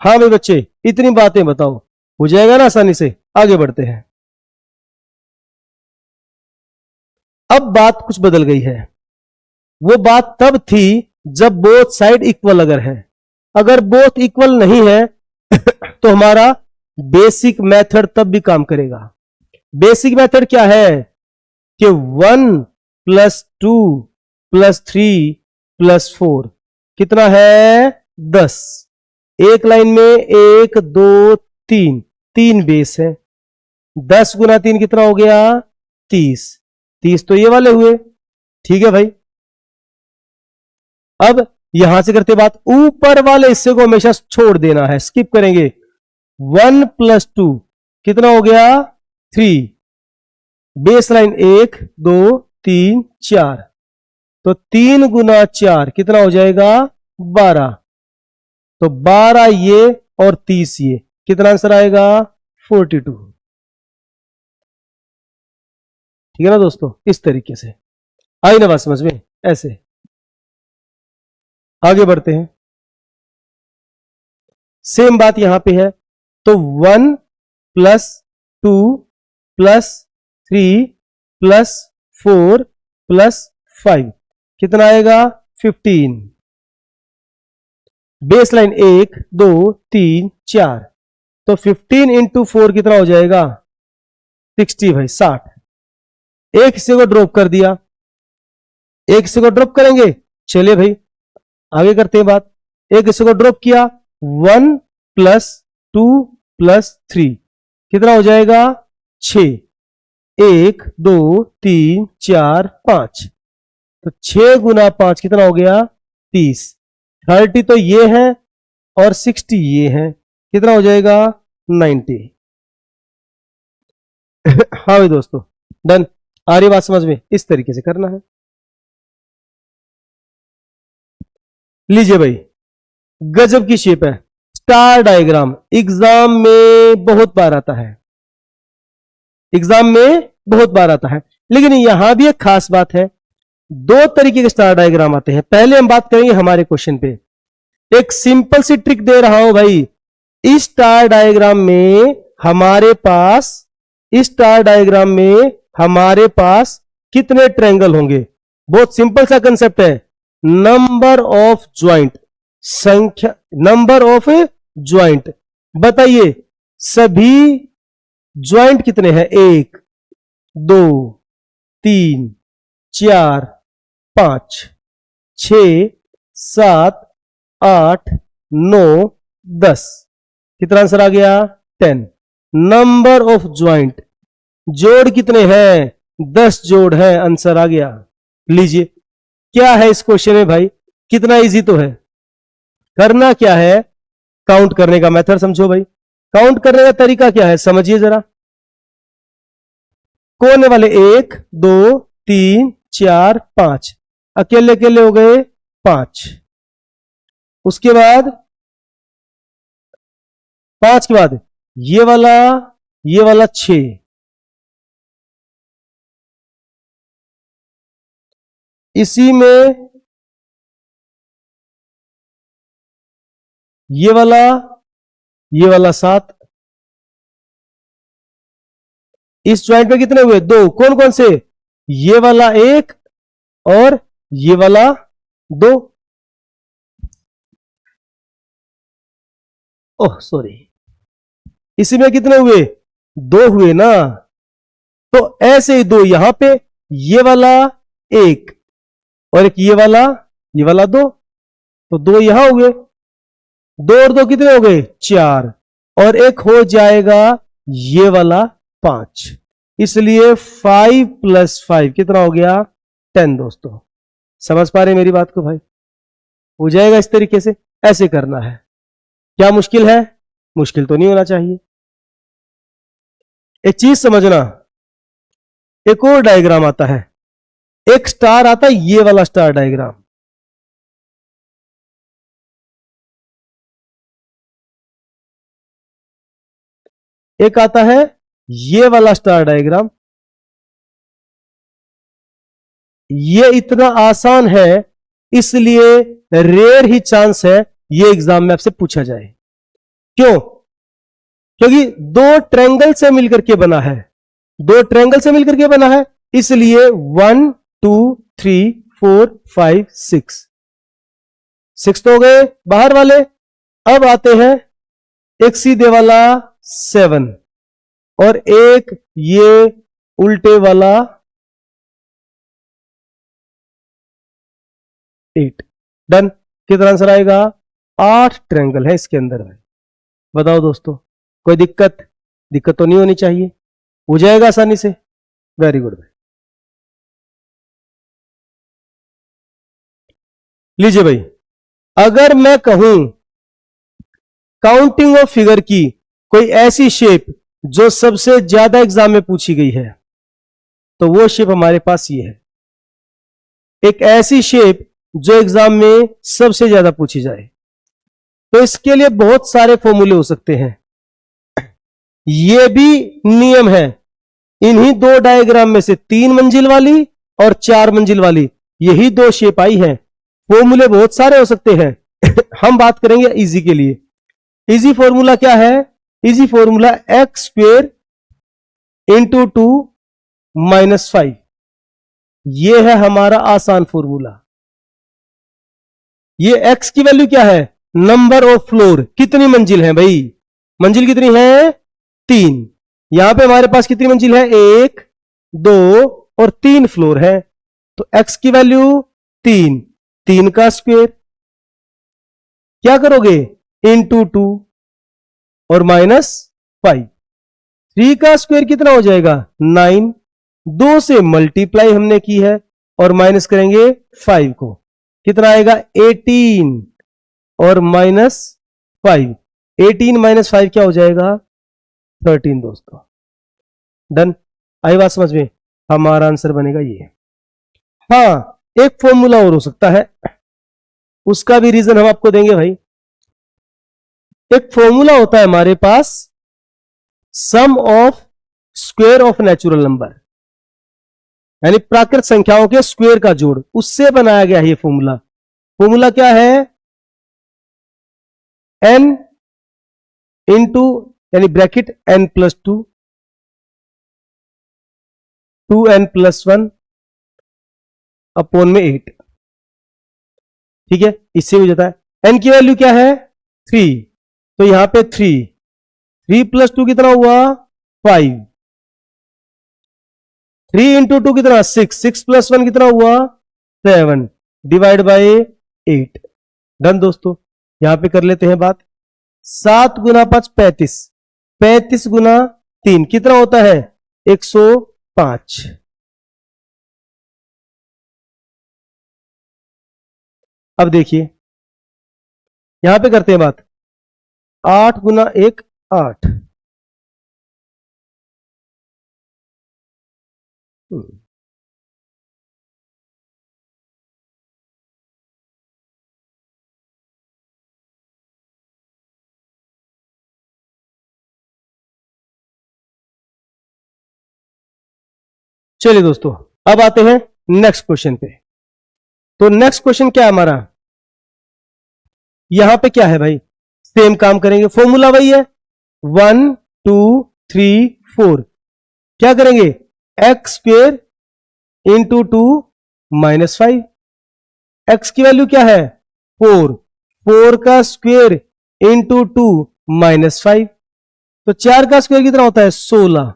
हाँ भाई बच्चे, इतनी बातें बताओ, हो जाएगा ना आसानी से। आगे बढ़ते हैं। अब बात कुछ बदल गई है। वो बात तब थी जब बोथ साइड इक्वल अगर है, अगर बोथ इक्वल नहीं है तो हमारा बेसिक मेथड तब भी काम करेगा। बेसिक मेथड क्या है? कि 1 प्लस 2 प्लस 3 प्लस 4 कितना है? 10। एक लाइन में 1 2 3, 3 बेस है, 10 गुना 3 कितना हो गया? 30। 30 तो ये वाले हुए, ठीक है भाई। अब यहां से करते बात, ऊपर वाले हिस्से को हमेशा छोड़ देना है, स्किप करेंगे। 1 प्लस 2 कितना हो गया? 3। बेस लाइन 1 2 3 4, तो 3 गुना 4 कितना हो जाएगा? 12। तो 12 ये और 30 ये, कितना आंसर आएगा? 42। ठीक है ना दोस्तों? इस तरीके से आई ना बात समझ में? ऐसे आगे बढ़ते हैं। सेम बात यहां पे है, तो 1 प्लस 2 प्लस 3 प्लस 4 प्लस 5 कितना आएगा? 15। बेस लाइन 1 2 3 4, तो 15 इंटू 4 कितना हो जाएगा? 60 भाई, 60। एक हिस्से को ड्रॉप कर दिया, एक हिस्से को ड्रॉप करेंगे। चलिए भाई आगे करते हैं बात। एक हिस्से को ड्रॉप किया, 1 प्लस 2 प्लस 3 कितना हो जाएगा? 6। 1 2 3 4 5, तो 6 गुना 5 कितना हो गया? 30। 30 तो ये है और 60 ये है, कितना हो जाएगा? 90। हाँ भाई दोस्तों, डन। आ रही बात समझ में? इस तरीके से करना है। लीजिए भाई, गजब की शेप है, स्टार डायग्राम। एग्जाम में बहुत बार आता है, एग्जाम में बहुत बार आता है। लेकिन यहां भी एक खास बात है, दो तरीके के स्टार डायग्राम आते हैं। पहले हम बात करेंगे हमारे क्वेश्चन पे। एक सिंपल सी ट्रिक दे रहा हूं भाई। इस स्टार डायग्राम में हमारे पास, इस स्टार डायग्राम में हमारे पास कितने ट्रायंगल होंगे? बहुत सिंपल सा कंसेप्ट है, नंबर ऑफ ज्वाइंट, संख्या, नंबर ऑफ ज्वाइंट। बताइए सभी ज्वाइंट कितने हैं? 1 2 3 4 5 6 7 8 9 10, कितना आंसर आ गया? 10। नंबर ऑफ ज्वाइंट जोड़ कितने हैं? 10 जोड़ हैं। आंसर आ गया। लीजिए, क्या है इस क्वेश्चन में भाई? कितना इजी तो है। करना क्या है? काउंट करने का मेथड समझो भाई। काउंट करने का तरीका क्या है समझिए जरा। कोने वाले 1 2 3 4 5, अकेले अकेले हो गए 5। उसके बाद 5 के बाद ये वाला 6, इसी में ये वाला 7। इस ज्वाइंट में कितने हुए? 2। कौन कौन से? ये वाला 1 और ये वाला 2। ओह सॉरी, इसी में कितने हुए? 2 हुए ना। तो ऐसे ही 2 यहां पे, ये वाला 1 और एक ये वाला 2, तो 2 यहां हुए। 2 और 2 कितने हो गए? 4, और एक हो जाएगा ये वाला 5। इसलिए 5 + 5 कितना हो गया? 10। दोस्तों समझ पा रहे मेरी बात को भाई? हो जाएगा इस तरीके से, ऐसे करना है। क्या मुश्किल है? मुश्किल तो नहीं होना चाहिए। एक चीज समझना, एक और डायग्राम आता है, एक स्टार आता है, ये वाला स्टार डायग्राम। एक आता है ये वाला स्टार डायग्राम। ये इतना आसान है, इसलिए रेयर ही चांस है ये एग्जाम में आपसे पूछा जाए। क्यों? क्योंकि 2 ट्रायंगल से मिलकर के बना है। 2 ट्रायंगल से मिलकर के बना है, इसलिए 1 2 3 4 5 6 तो हो गए बाहर वाले। अब आते हैं एक सीधे वाला 7 और एक ये उल्टे वाला 8। डन। कितना आंसर आएगा? 8 ट्रायंगल है इसके अंदर है। बताओ दोस्तों, कोई दिक्कत? दिक्कत तो नहीं होनी चाहिए, हो जाएगा आसानी से। Very good. लीजिए भाई, अगर मैं कहूं काउंटिंग ऑफ फिगर की कोई ऐसी शेप जो सबसे ज्यादा एग्जाम में पूछी गई है, तो वो शेप हमारे पास ये है। एक ऐसी शेप जो एग्जाम में सबसे ज्यादा पूछी जाए, तो इसके लिए बहुत सारे फॉर्मूले हो सकते हैं। ये भी नियम है। इन्हीं 2 डायग्राम में से 3 मंजिल वाली और 4 मंजिल वाली, यही 2 शेप आई हैं। फॉर्मूले बहुत सारे हो सकते हैं। हम बात करेंगे इजी के लिए। इजी फॉर्मूला क्या है? Easy formula x² × 2 - 5। ये है हमारा आसान फॉर्मूला। ये x की वैल्यू क्या है? Number of floor. कितनी मंजिल है भाई? मंजिल कितनी है? 3। यहां पे हमारे पास कितनी मंजिल है? 1 2 और 3 फ्लोर है। तो x की वैल्यू 3, 3 का स्क्वायर। क्या करोगे? × 2 और -5। 3 का स्क्वायर कितना हो जाएगा? 9। 2 से मल्टीप्लाई हमने की है और माइनस करेंगे 5 को, कितना आएगा? 18 और -5। 18 - 5 क्या हो जाएगा? 13 दोस्तों। डन। आई बात समझ में? हमारा आंसर बनेगा ये। हाँ, एक फॉर्मूला और हो सकता है, उसका भी रीजन हम आपको देंगे भाई। एक फॉर्मूला होता है हमारे पास, sum of square of natural number, यानी प्राकृत संख्याओं के स्क्वायर का जोड़, उससे बनाया गया है ये फॉर्मूला। फॉर्मूला क्या है? n इंटू, यानी ब्रैकेट n+2, 2n+1 अपॉन में 8। ठीक है, इससे हो जाता है। n की वैल्यू क्या है? 3, तो यहां पे 3 + 2 कितना हुआ? 5। 3 × 2 कितना? 6 + 1 कितना हुआ? 7 डिवाइड बाय 8। डन दोस्तों। यहां पे कर लेते हैं बात। 7 × 5 35, 35 × 3 कितना होता है? 105। अब देखिए यहां पे करते हैं बात, 8 गुना 1 8। चलिए दोस्तों, अब आते हैं नेक्स्ट क्वेश्चन पे। तो नेक्स्ट क्वेश्चन क्या है हमारा, यहां पे क्या है भाई, सेम काम करेंगे, फॉर्मूला वही है 1 2 3 4। क्या करेंगे, एक्स स्क्वेयर इंटू 2 -5। एक्स की वैल्यू क्या है 4, 4 का स्क्वेयर इंटू 2 -5। तो 4 का स्क्वेयर कितना होता है 16,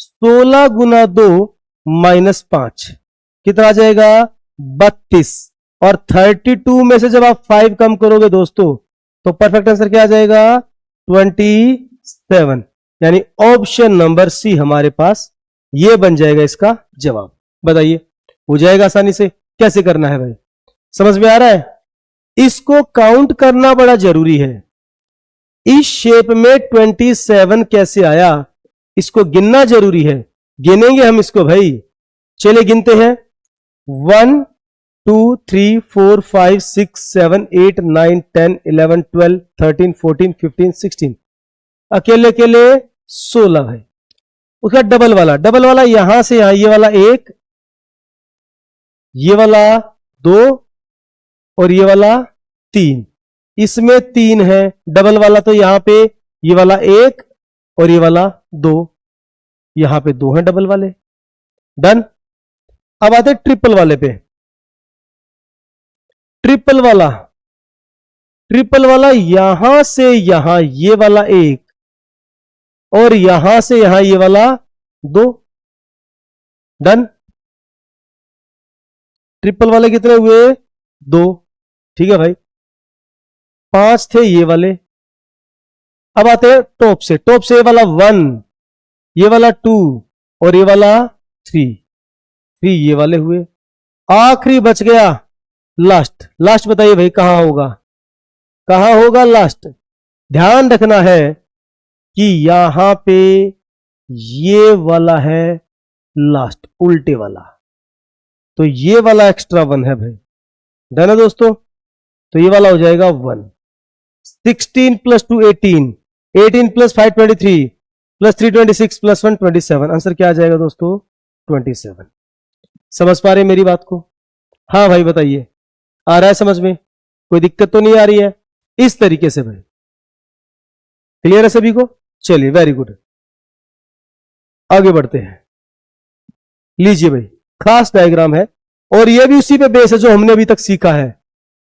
16 गुना 2 -5 कितना आ जाएगा 32। और 32 में से जब आप 5 कम करोगे दोस्तों तो परफेक्ट आंसर क्या आ जाएगा 27। यानी ऑप्शन नंबर सी हमारे पास ये बन जाएगा इसका जवाब। बताइए हो जाएगा आसानी से, कैसे करना है भाई, समझ में आ रहा है। इसको काउंट करना बड़ा जरूरी है। इस शेप में 27 कैसे आया, इसको गिनना जरूरी है। गिनेंगे हम इसको भाई, चलिए गिनते हैं 1 2 3 4 5 6 7 8 9 10 11 12 13 14 15 16। अकेले अकेले 16 है। उसका डबल वाला, डबल वाला यहां से यहां, ये वाला 1, ये वाला 2 और ये वाला 3। इसमें 3 है, डबल वाला तो यहां पे ये वाला 1 और ये वाला 2, यहां पे 2 है डबल वाले। डन। अब आते ट्रिपल वाले पे। ट्रिपल वाला, ट्रिपल वाला यहां से यहां ये वाला 1 और यहां से यहां ये वाला 2। डन। ट्रिपल वाले कितने हुए 2, ठीक है भाई। 5 थे ये वाले। अब आते हैं टॉप से, टॉप से ये वाला 1, ये वाला 2 और ये वाला 3, 3 ये वाले हुए। आखिरी बच गया लास्ट। लास्ट बताइए भाई कहां होगा, कहां होगा लास्ट। ध्यान रखना है कि यहां पे ये वाला है लास्ट, उल्टे वाला, तो ये वाला एक्स्ट्रा 1 है भाई। डन है दोस्तों, तो ये वाला हो जाएगा 1। 16 plus 2 18, 18 plus 5 23 plus 3 26 plus 1 27। Answer क्या आ जाएगा दोस्तों 27। समझ पा रहे मेरी बात को। हाँ भाई बताइए, आ रहा है समझ में, कोई दिक्कत तो नहीं आ रही है। इस तरीके से भाई, क्लियर है सभी को। चलिए वेरी गुड, आगे बढ़ते हैं। लीजिए भाई, खास डायग्राम है और यह भी उसी पे बेस है जो हमने अभी तक सीखा है।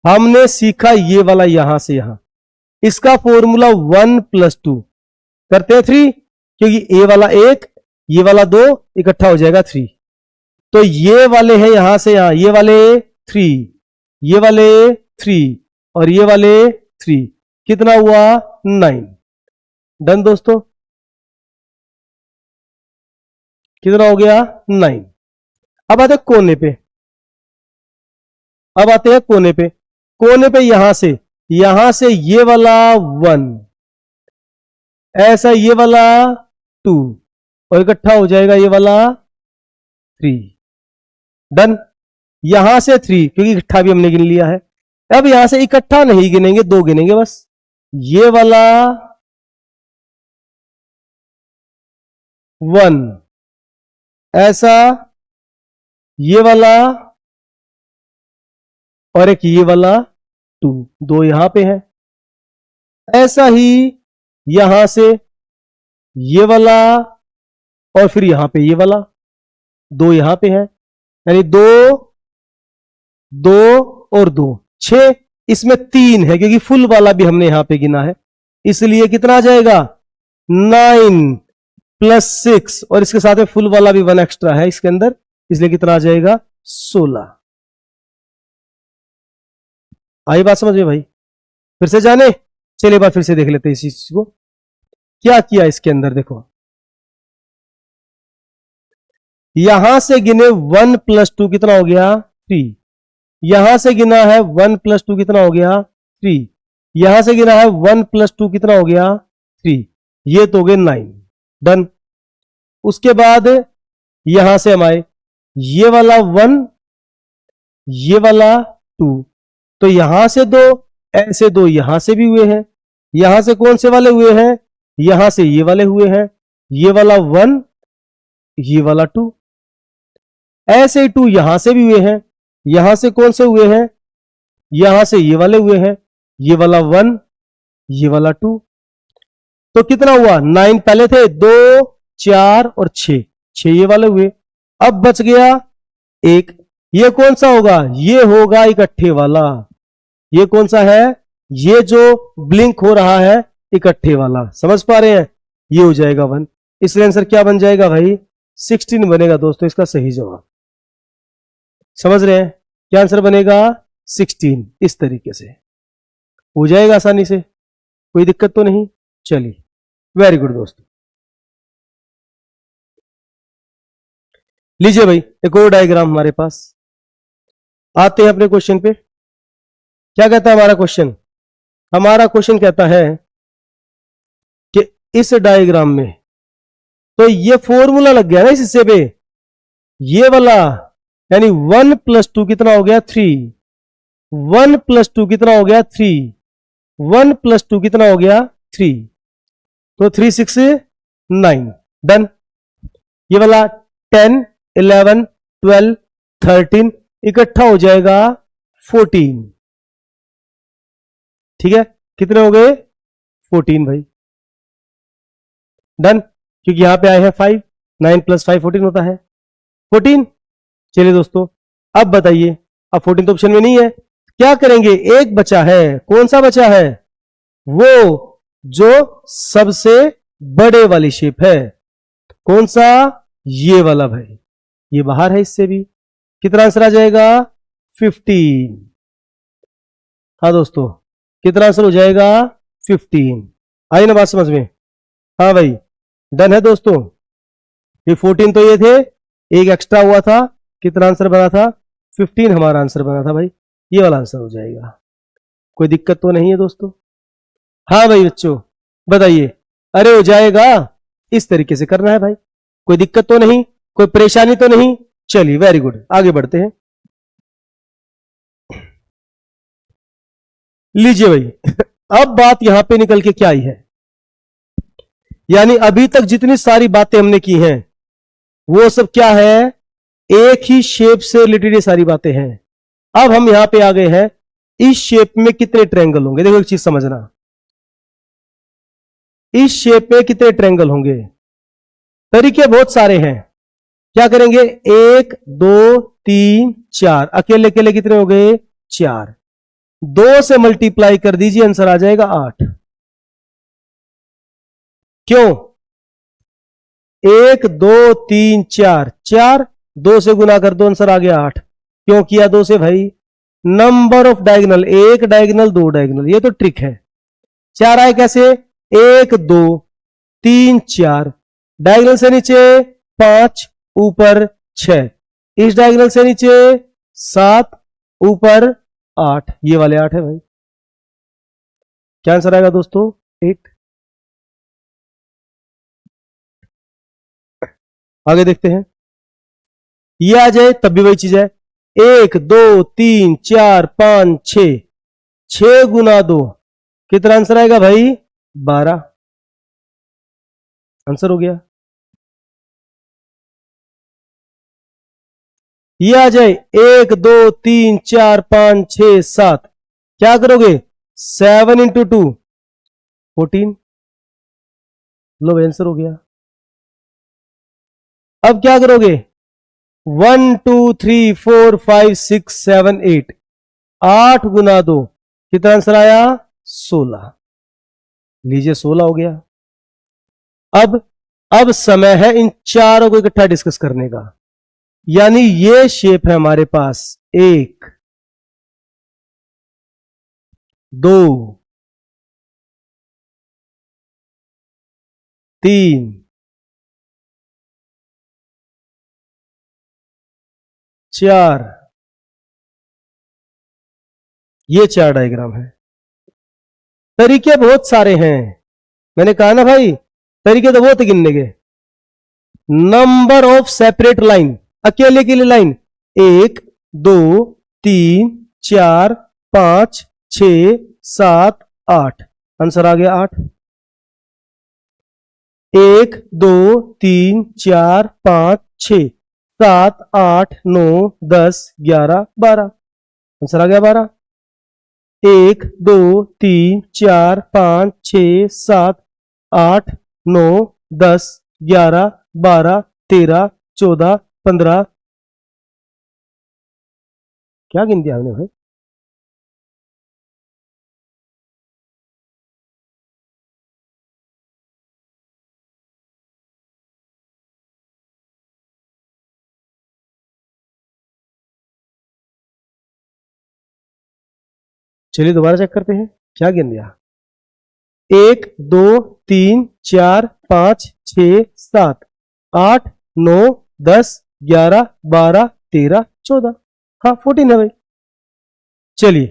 हमने सीखा ये वाला यहां से यहां, इसका फॉर्मूला 1 प्लस 2 करते हैं 3, क्योंकि ए वाला 1 ये वाला 2 इकट्ठा हो जाएगा 3। तो ये वाले हैं यहां से यहां, ये वाले 3, ये वाले 3 और ये वाले 3, कितना हुआ 9। डन दोस्तों, कितना हो गया 9। अब आते कोने पे, अब आते हैं कोने पे। कोने पे यहां से ये वाला 1, ऐसा ये वाला 2 और इकट्ठा हो जाएगा ये वाला 3। डन। यहां से 3 क्योंकि इकट्ठा भी हमने गिन लिया है। अब यहां से इकट्ठा नहीं गिनेंगे, 2 गिनेंगे बस। ये वाला 1, ऐसा ये वाला और एक ये वाला 2, 2 यहां पे है। ऐसा ही यहां से ये वाला और फिर यहां पे ये वाला 2 यहां पे है, यानी 2 2 और 2 6। इसमें 3 है क्योंकि फुल वाला भी हमने यहां पे गिना है, इसलिए कितना आ जाएगा 9 प्लस 6 और इसके साथ में फुल वाला भी 1 एक्स्ट्रा है इसके अंदर, इसलिए कितना आ जाएगा 16। आई बात समझ में भाई, फिर से जाने, चलिए एक बार फिर से देख लेते हैं इस चीज को क्या किया इसके अंदर। देखो यहां से गिने 1 + 2 कितना हो गया 3। यहां से गिना है 1 + 2 कितना हो गया 3। यहां से गिना है 1 + 2 कितना हो गया 3। ये तो हो गए 9। डन। उसके बाद यहां से हम आए, ये वाला 1, ये वाला 2, तो यहां से दो, ऐसे दो यहां से भी हुए हैं। यहां से कौन से वाले हुए हैं, यहां से ये वाले हुए हैं। ये वाला 1, ये वाला 2, ऐसे ही 2 यहां से भी हुए हैं। यहां से कौन से हुए हैं, यहां से ये वाले हुए हैं। ये वाला 1, ये वाला 2, तो कितना हुआ 9 पहले थे, 2 4 और 6, 6 ये वाले हुए। अब बच गया एक, ये कौन सा होगा, ये होगा इकट्ठे वाला। ये कौन सा है, ये जो ब्लिंक हो रहा है इकट्ठे वाला, समझ पा रहे हैं। ये हो जाएगा 1, इसलिए आंसर क्या बन जाएगा भाई 16 बनेगा दोस्तों इसका सही जवाब। समझ रहे हैं, क्या आंसर बनेगा 16। इस तरीके से हो जाएगा आसानी से, कोई दिक्कत तो नहीं। चलिए वेरी गुड दोस्तों। लीजिए भाई एक और डायग्राम हमारे पास, आते हैं अपने क्वेश्चन पे। क्या कहता है हमारा क्वेश्चन, हमारा क्वेश्चन कहता है कि इस डायग्राम में, तो ये फॉर्मूला लग गया ना इस हिस्से पे, ये वाला यानी 1 + 2 कितना हो गया 3। 1 + 2 कितना हो गया 3। 1 + 2 कितना हो गया 3, तो 3 6 9। डन। ये वाला 10 11 12 13 इकट्ठा हो जाएगा 14। ठीक है, कितने हो गए 14 भाई। डन, क्योंकि यहां पे आए हैं 5, 9 + 5 14 होता है 14। चलिए दोस्तों अब बताइए, अब 14 तो ऑप्शन में नहीं है, क्या करेंगे, एक बचा है, कौन सा बचा है, वो जो सबसे बड़े वाली शेप है। कौन सा, ये वाला भाई, ये बाहर है इससे भी। कितना आंसर आ जाएगा 15। हाँ दोस्तों, कितना आंसर हो जाएगा 15। आई ना बात समझ में, हाँ भाई डन है दोस्तों। ये 14 तो ये थे, एक एक्स्ट्रा हुआ था, कितना आंसर बना था 15 हमारा आंसर बना था भाई। ये वाला आंसर हो जाएगा, कोई दिक्कत तो नहीं है दोस्तों। हाँ भाई बच्चों बताइए, अरे हो जाएगा, इस तरीके से करना है भाई, कोई दिक्कत तो नहीं, कोई परेशानी तो नहीं। चलिए वेरी गुड, आगे बढ़ते हैं। लीजिए भाई अब बात यहां पे निकल के क्या आई है, यानी अभी तक जितनी सारी बातें हमने की हैं वो सब क्या है, एक ही शेप से रिलेटेड ये सारी बातें हैं। अब हम यहां पे आ गए हैं, इस शेप में कितने ट्रायंगल होंगे, देखो एक चीज समझना, इस शेप में कितने ट्रायंगल होंगे। तरीके बहुत सारे हैं, क्या करेंगे 1 2 3 4, अकेले अकेले कितने हो गए 4, 2 से मल्टीप्लाई कर दीजिए आंसर आ जाएगा 8। क्यों, 1 2 3 4, 4 2 से गुना कर दो आंसर आ गया 8। क्यों किया 2 से भाई, नंबर ऑफ डायगोनल, एक डायगोनल दो डायगोनल, ये तो ट्रिक है। 4 आए कैसे, 1 2 3 4, डायगोनल से नीचे 5 ऊपर 6, इस डायगोनल से नीचे 7 ऊपर 8, ये वाले 8 है भाई। क्या आंसर आएगा दोस्तों 8। आगे देखते हैं, ये आ जाए तब भी वही चीज है, 1 2 3 4 5 6, 6 गुना 2 कितना आंसर आएगा भाई 12, आंसर हो गया। ये आ जाए 1 2 3 4 5 6 7, क्या करोगे 7 × 2 14, लो आंसर हो गया। अब क्या करोगे 1 2 3 4 5 6 7 8, 8 गुना 2 कितना आंसर आया 16, लीजिए 16 हो गया। अब समय है इन चारों को इकट्ठा डिस्कस करने का, यानी ये शेप है हमारे पास 1 2 3 4, ये 4 डायग्राम है। तरीके बहुत सारे हैं, मैंने कहा ना भाई, तरीके तो बहुत गिनने के। नंबर ऑफ सेपरेट लाइन, अकेले के लिए लाइन 1 2 3 4 5 6 7 8, आंसर आ गया 8। 1 2 3 4 5 6 7 8 9 10 11 12, आंसर आ गया 12। 1 2 3 4 5 6 7 8 9 10 11 12 13 14 15, क्या गिन दिया हमने भाई? चलिए दोबारा चेक करते हैं, क्या गिन दिया? 1 2 3 4 5 6 7 8 9 10 11 12 13 14, हाँ 14 है भाई। चलिए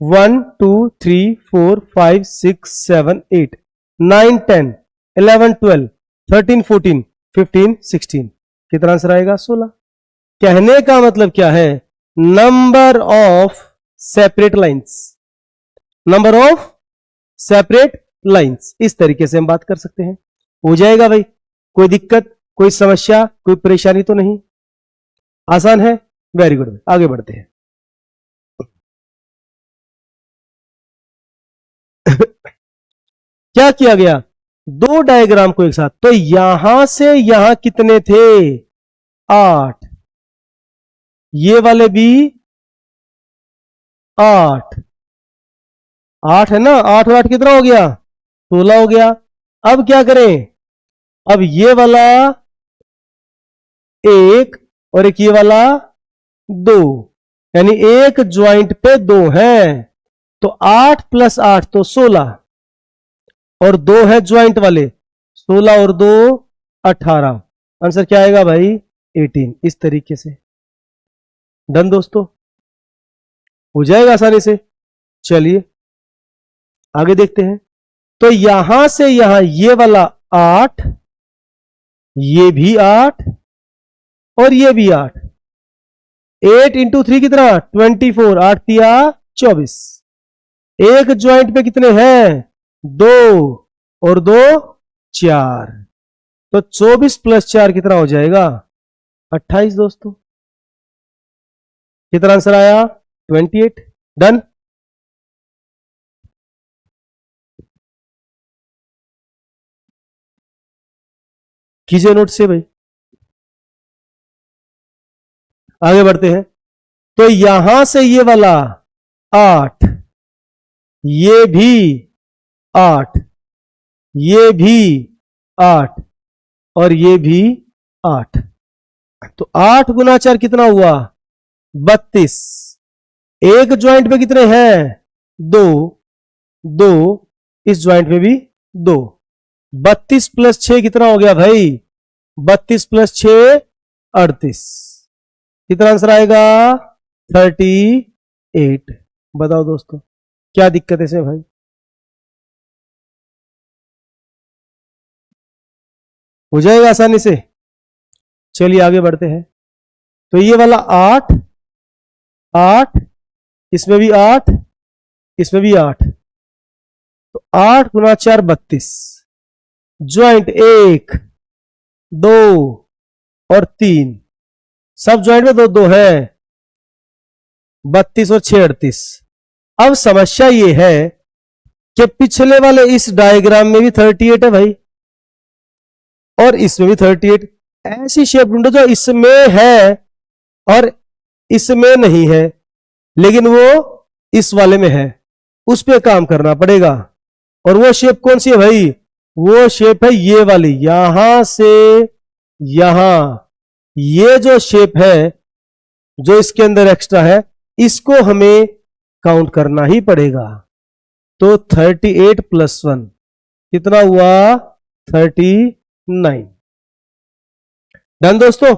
1 2 3 4 5 6 7 8 9 10 11 12 13 14 15 16, कितना आंसर आएगा? 16। कहने का मतलब क्या है? Number of separate lines, number of separate lines, इस तरीके से हम बात कर सकते हैं। हो जाएगा भाई? कोई दिक्कत, कोई समस्या, कोई परेशानी तो नहीं? आसान है, वेरी गुड। आगे बढ़ते हैं। क्या किया गया? दो डायग्राम को एक साथ, तो यहां से यहां कितने थे? 8, ये वाले भी 8, 8 है ना, 8 और 8 कितना हो गया? 16 हो गया। अब क्या करें? अब ये वाला 1 और एक ये वाला 2, यानी एक ज्वाइंट पे 2 है, तो 8 + 8 तो 16, और 2 है ज्वाइंट वाले, 16 और 2 18, आंसर क्या आएगा भाई? 18। इस तरीके से डन दोस्तों, हो जाएगा आसानी से। चलिए आगे देखते हैं। तो यहां से यहां ये वाला 8, ये भी 8 और ये भी 8, 8 × 3 कितना? 24, 8 तिया 24। एक ज्वाइंट पे कितने हैं? 2 और 2 4, तो 24 + 4 कितना हो जाएगा? 28 दोस्तों। कितना आंसर आया? 28। डन। कीजिए नोट से भाई, आगे बढ़ते हैं। तो यहां से ये वाला 8, ये भी 8, ये भी 8 और ये भी 8, तो 8 × 4 कितना हुआ? 32। एक ज्वाइंट पे कितने हैं? 2, 2, इस ज्वाइंट में भी 2, 32 + 6 कितना हो गया भाई? 32 + 6 38, कितना आंसर आएगा? 38। बताओ दोस्तों, क्या दिक्कत है इसमें भाई? हो जाएगा आसानी से। चलिए आगे बढ़ते हैं। तो ये वाला 8, 8, इसमें भी 8, इसमें भी 8, तो 8 × 4 32, ज्वाइंट 1 2 और 3, सब ज्वाइंट में 2 2 है, 32 और 6 38। अब समस्या ये है कि पिछले वाले इस डायग्राम में भी 38 है भाई, और इसमें भी 38। ऐसी शेप ढूंढो जो इसमें है और इसमें नहीं है, लेकिन वो इस वाले में है, उस पे काम करना पड़ेगा। और वो शेप कौन सी है भाई? वो शेप है ये वाली, यहां से यहां, ये जो शेप है जो इसके अंदर एक्स्ट्रा है, इसको हमें काउंट करना ही पड़ेगा। तो 38 + 1 कितना हुआ? 39। डन दोस्तों?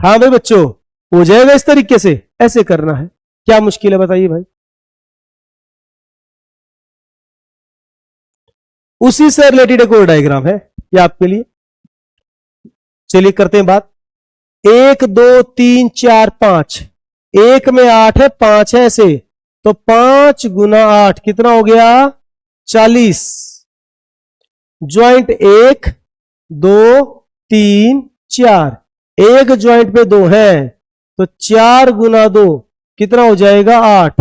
हाँ भाई बच्चों, हो जाएगा इस तरीके से, ऐसे करना है। क्या मुश्किल है बताइए भाई। उसी से रिलेटेड एक और डायग्राम है ये आपके लिए। चलिए करते हैं बात। 1 2 3 4 5, एक में 8 है, 5 है ऐसे, तो 5 गुना 8 कितना हो गया? 40। ज्वाइंट 1 2 3 4, एक ज्वाइंट पे 2 है, तो 4 गुना 2 कितना हो जाएगा? 8,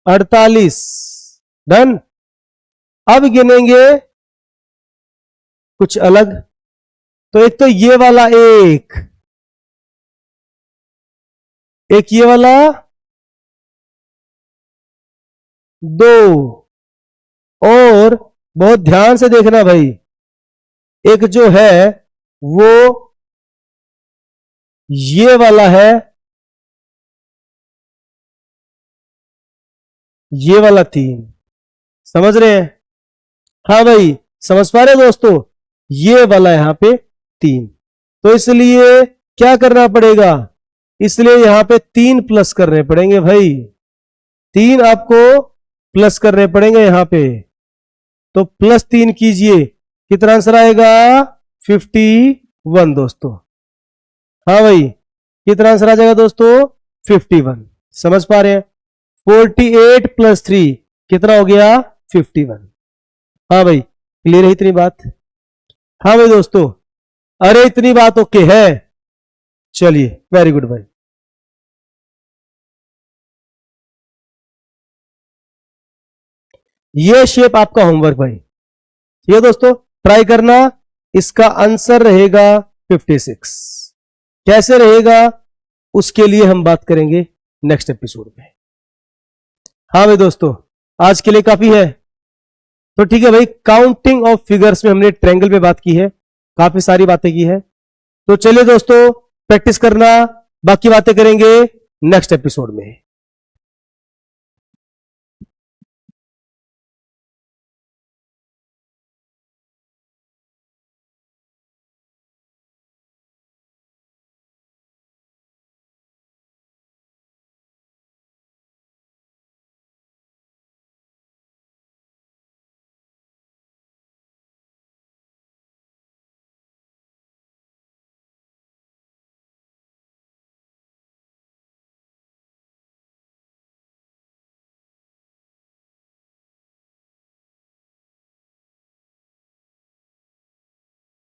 48। डन। अब गिनेंगे कुछ अलग। तो एक तो ये वाला एक ये वाला 2, और बहुत ध्यान से देखना भाई, एक जो है वो ये वाला है, ये वाला 3। समझ रहे हैं? हाँ भाई समझ पा रहे दोस्तों? ये वाला यहां पे 3, तो इसलिए क्या करना पड़ेगा? इसलिए यहां पे 3 प्लस करने पड़ेंगे भाई, 3 आपको प्लस करने पड़ेंगे यहां पे। तो +3 कीजिए, कितना आंसर आएगा? 51 दोस्तों। हाँ भाई कितना आंसर आ जाएगा दोस्तों? 51। समझ पा रहे हैं? 48 + 3 कितना हो गया? 51। हाँ भाई क्लियर है इतनी बात? हाँ भाई दोस्तों, अरे इतनी बात ओके है। चलिए वेरी गुड भाई। ये शेप आपका होमवर्क भाई, ये दोस्तों ट्राई करना। इसका आंसर रहेगा 56। कैसे रहेगा उसके लिए हम बात करेंगे नेक्स्ट एपिसोड में। हाँ भाई दोस्तों आज के लिए काफी है। तो ठीक है भाई, काउंटिंग ऑफ फिगर्स में हमने ट्रायंगल पे बात की है, काफी सारी बातें की है। तो चलिए दोस्तों प्रैक्टिस करना, बाकी बातें करेंगे नेक्स्ट एपिसोड में।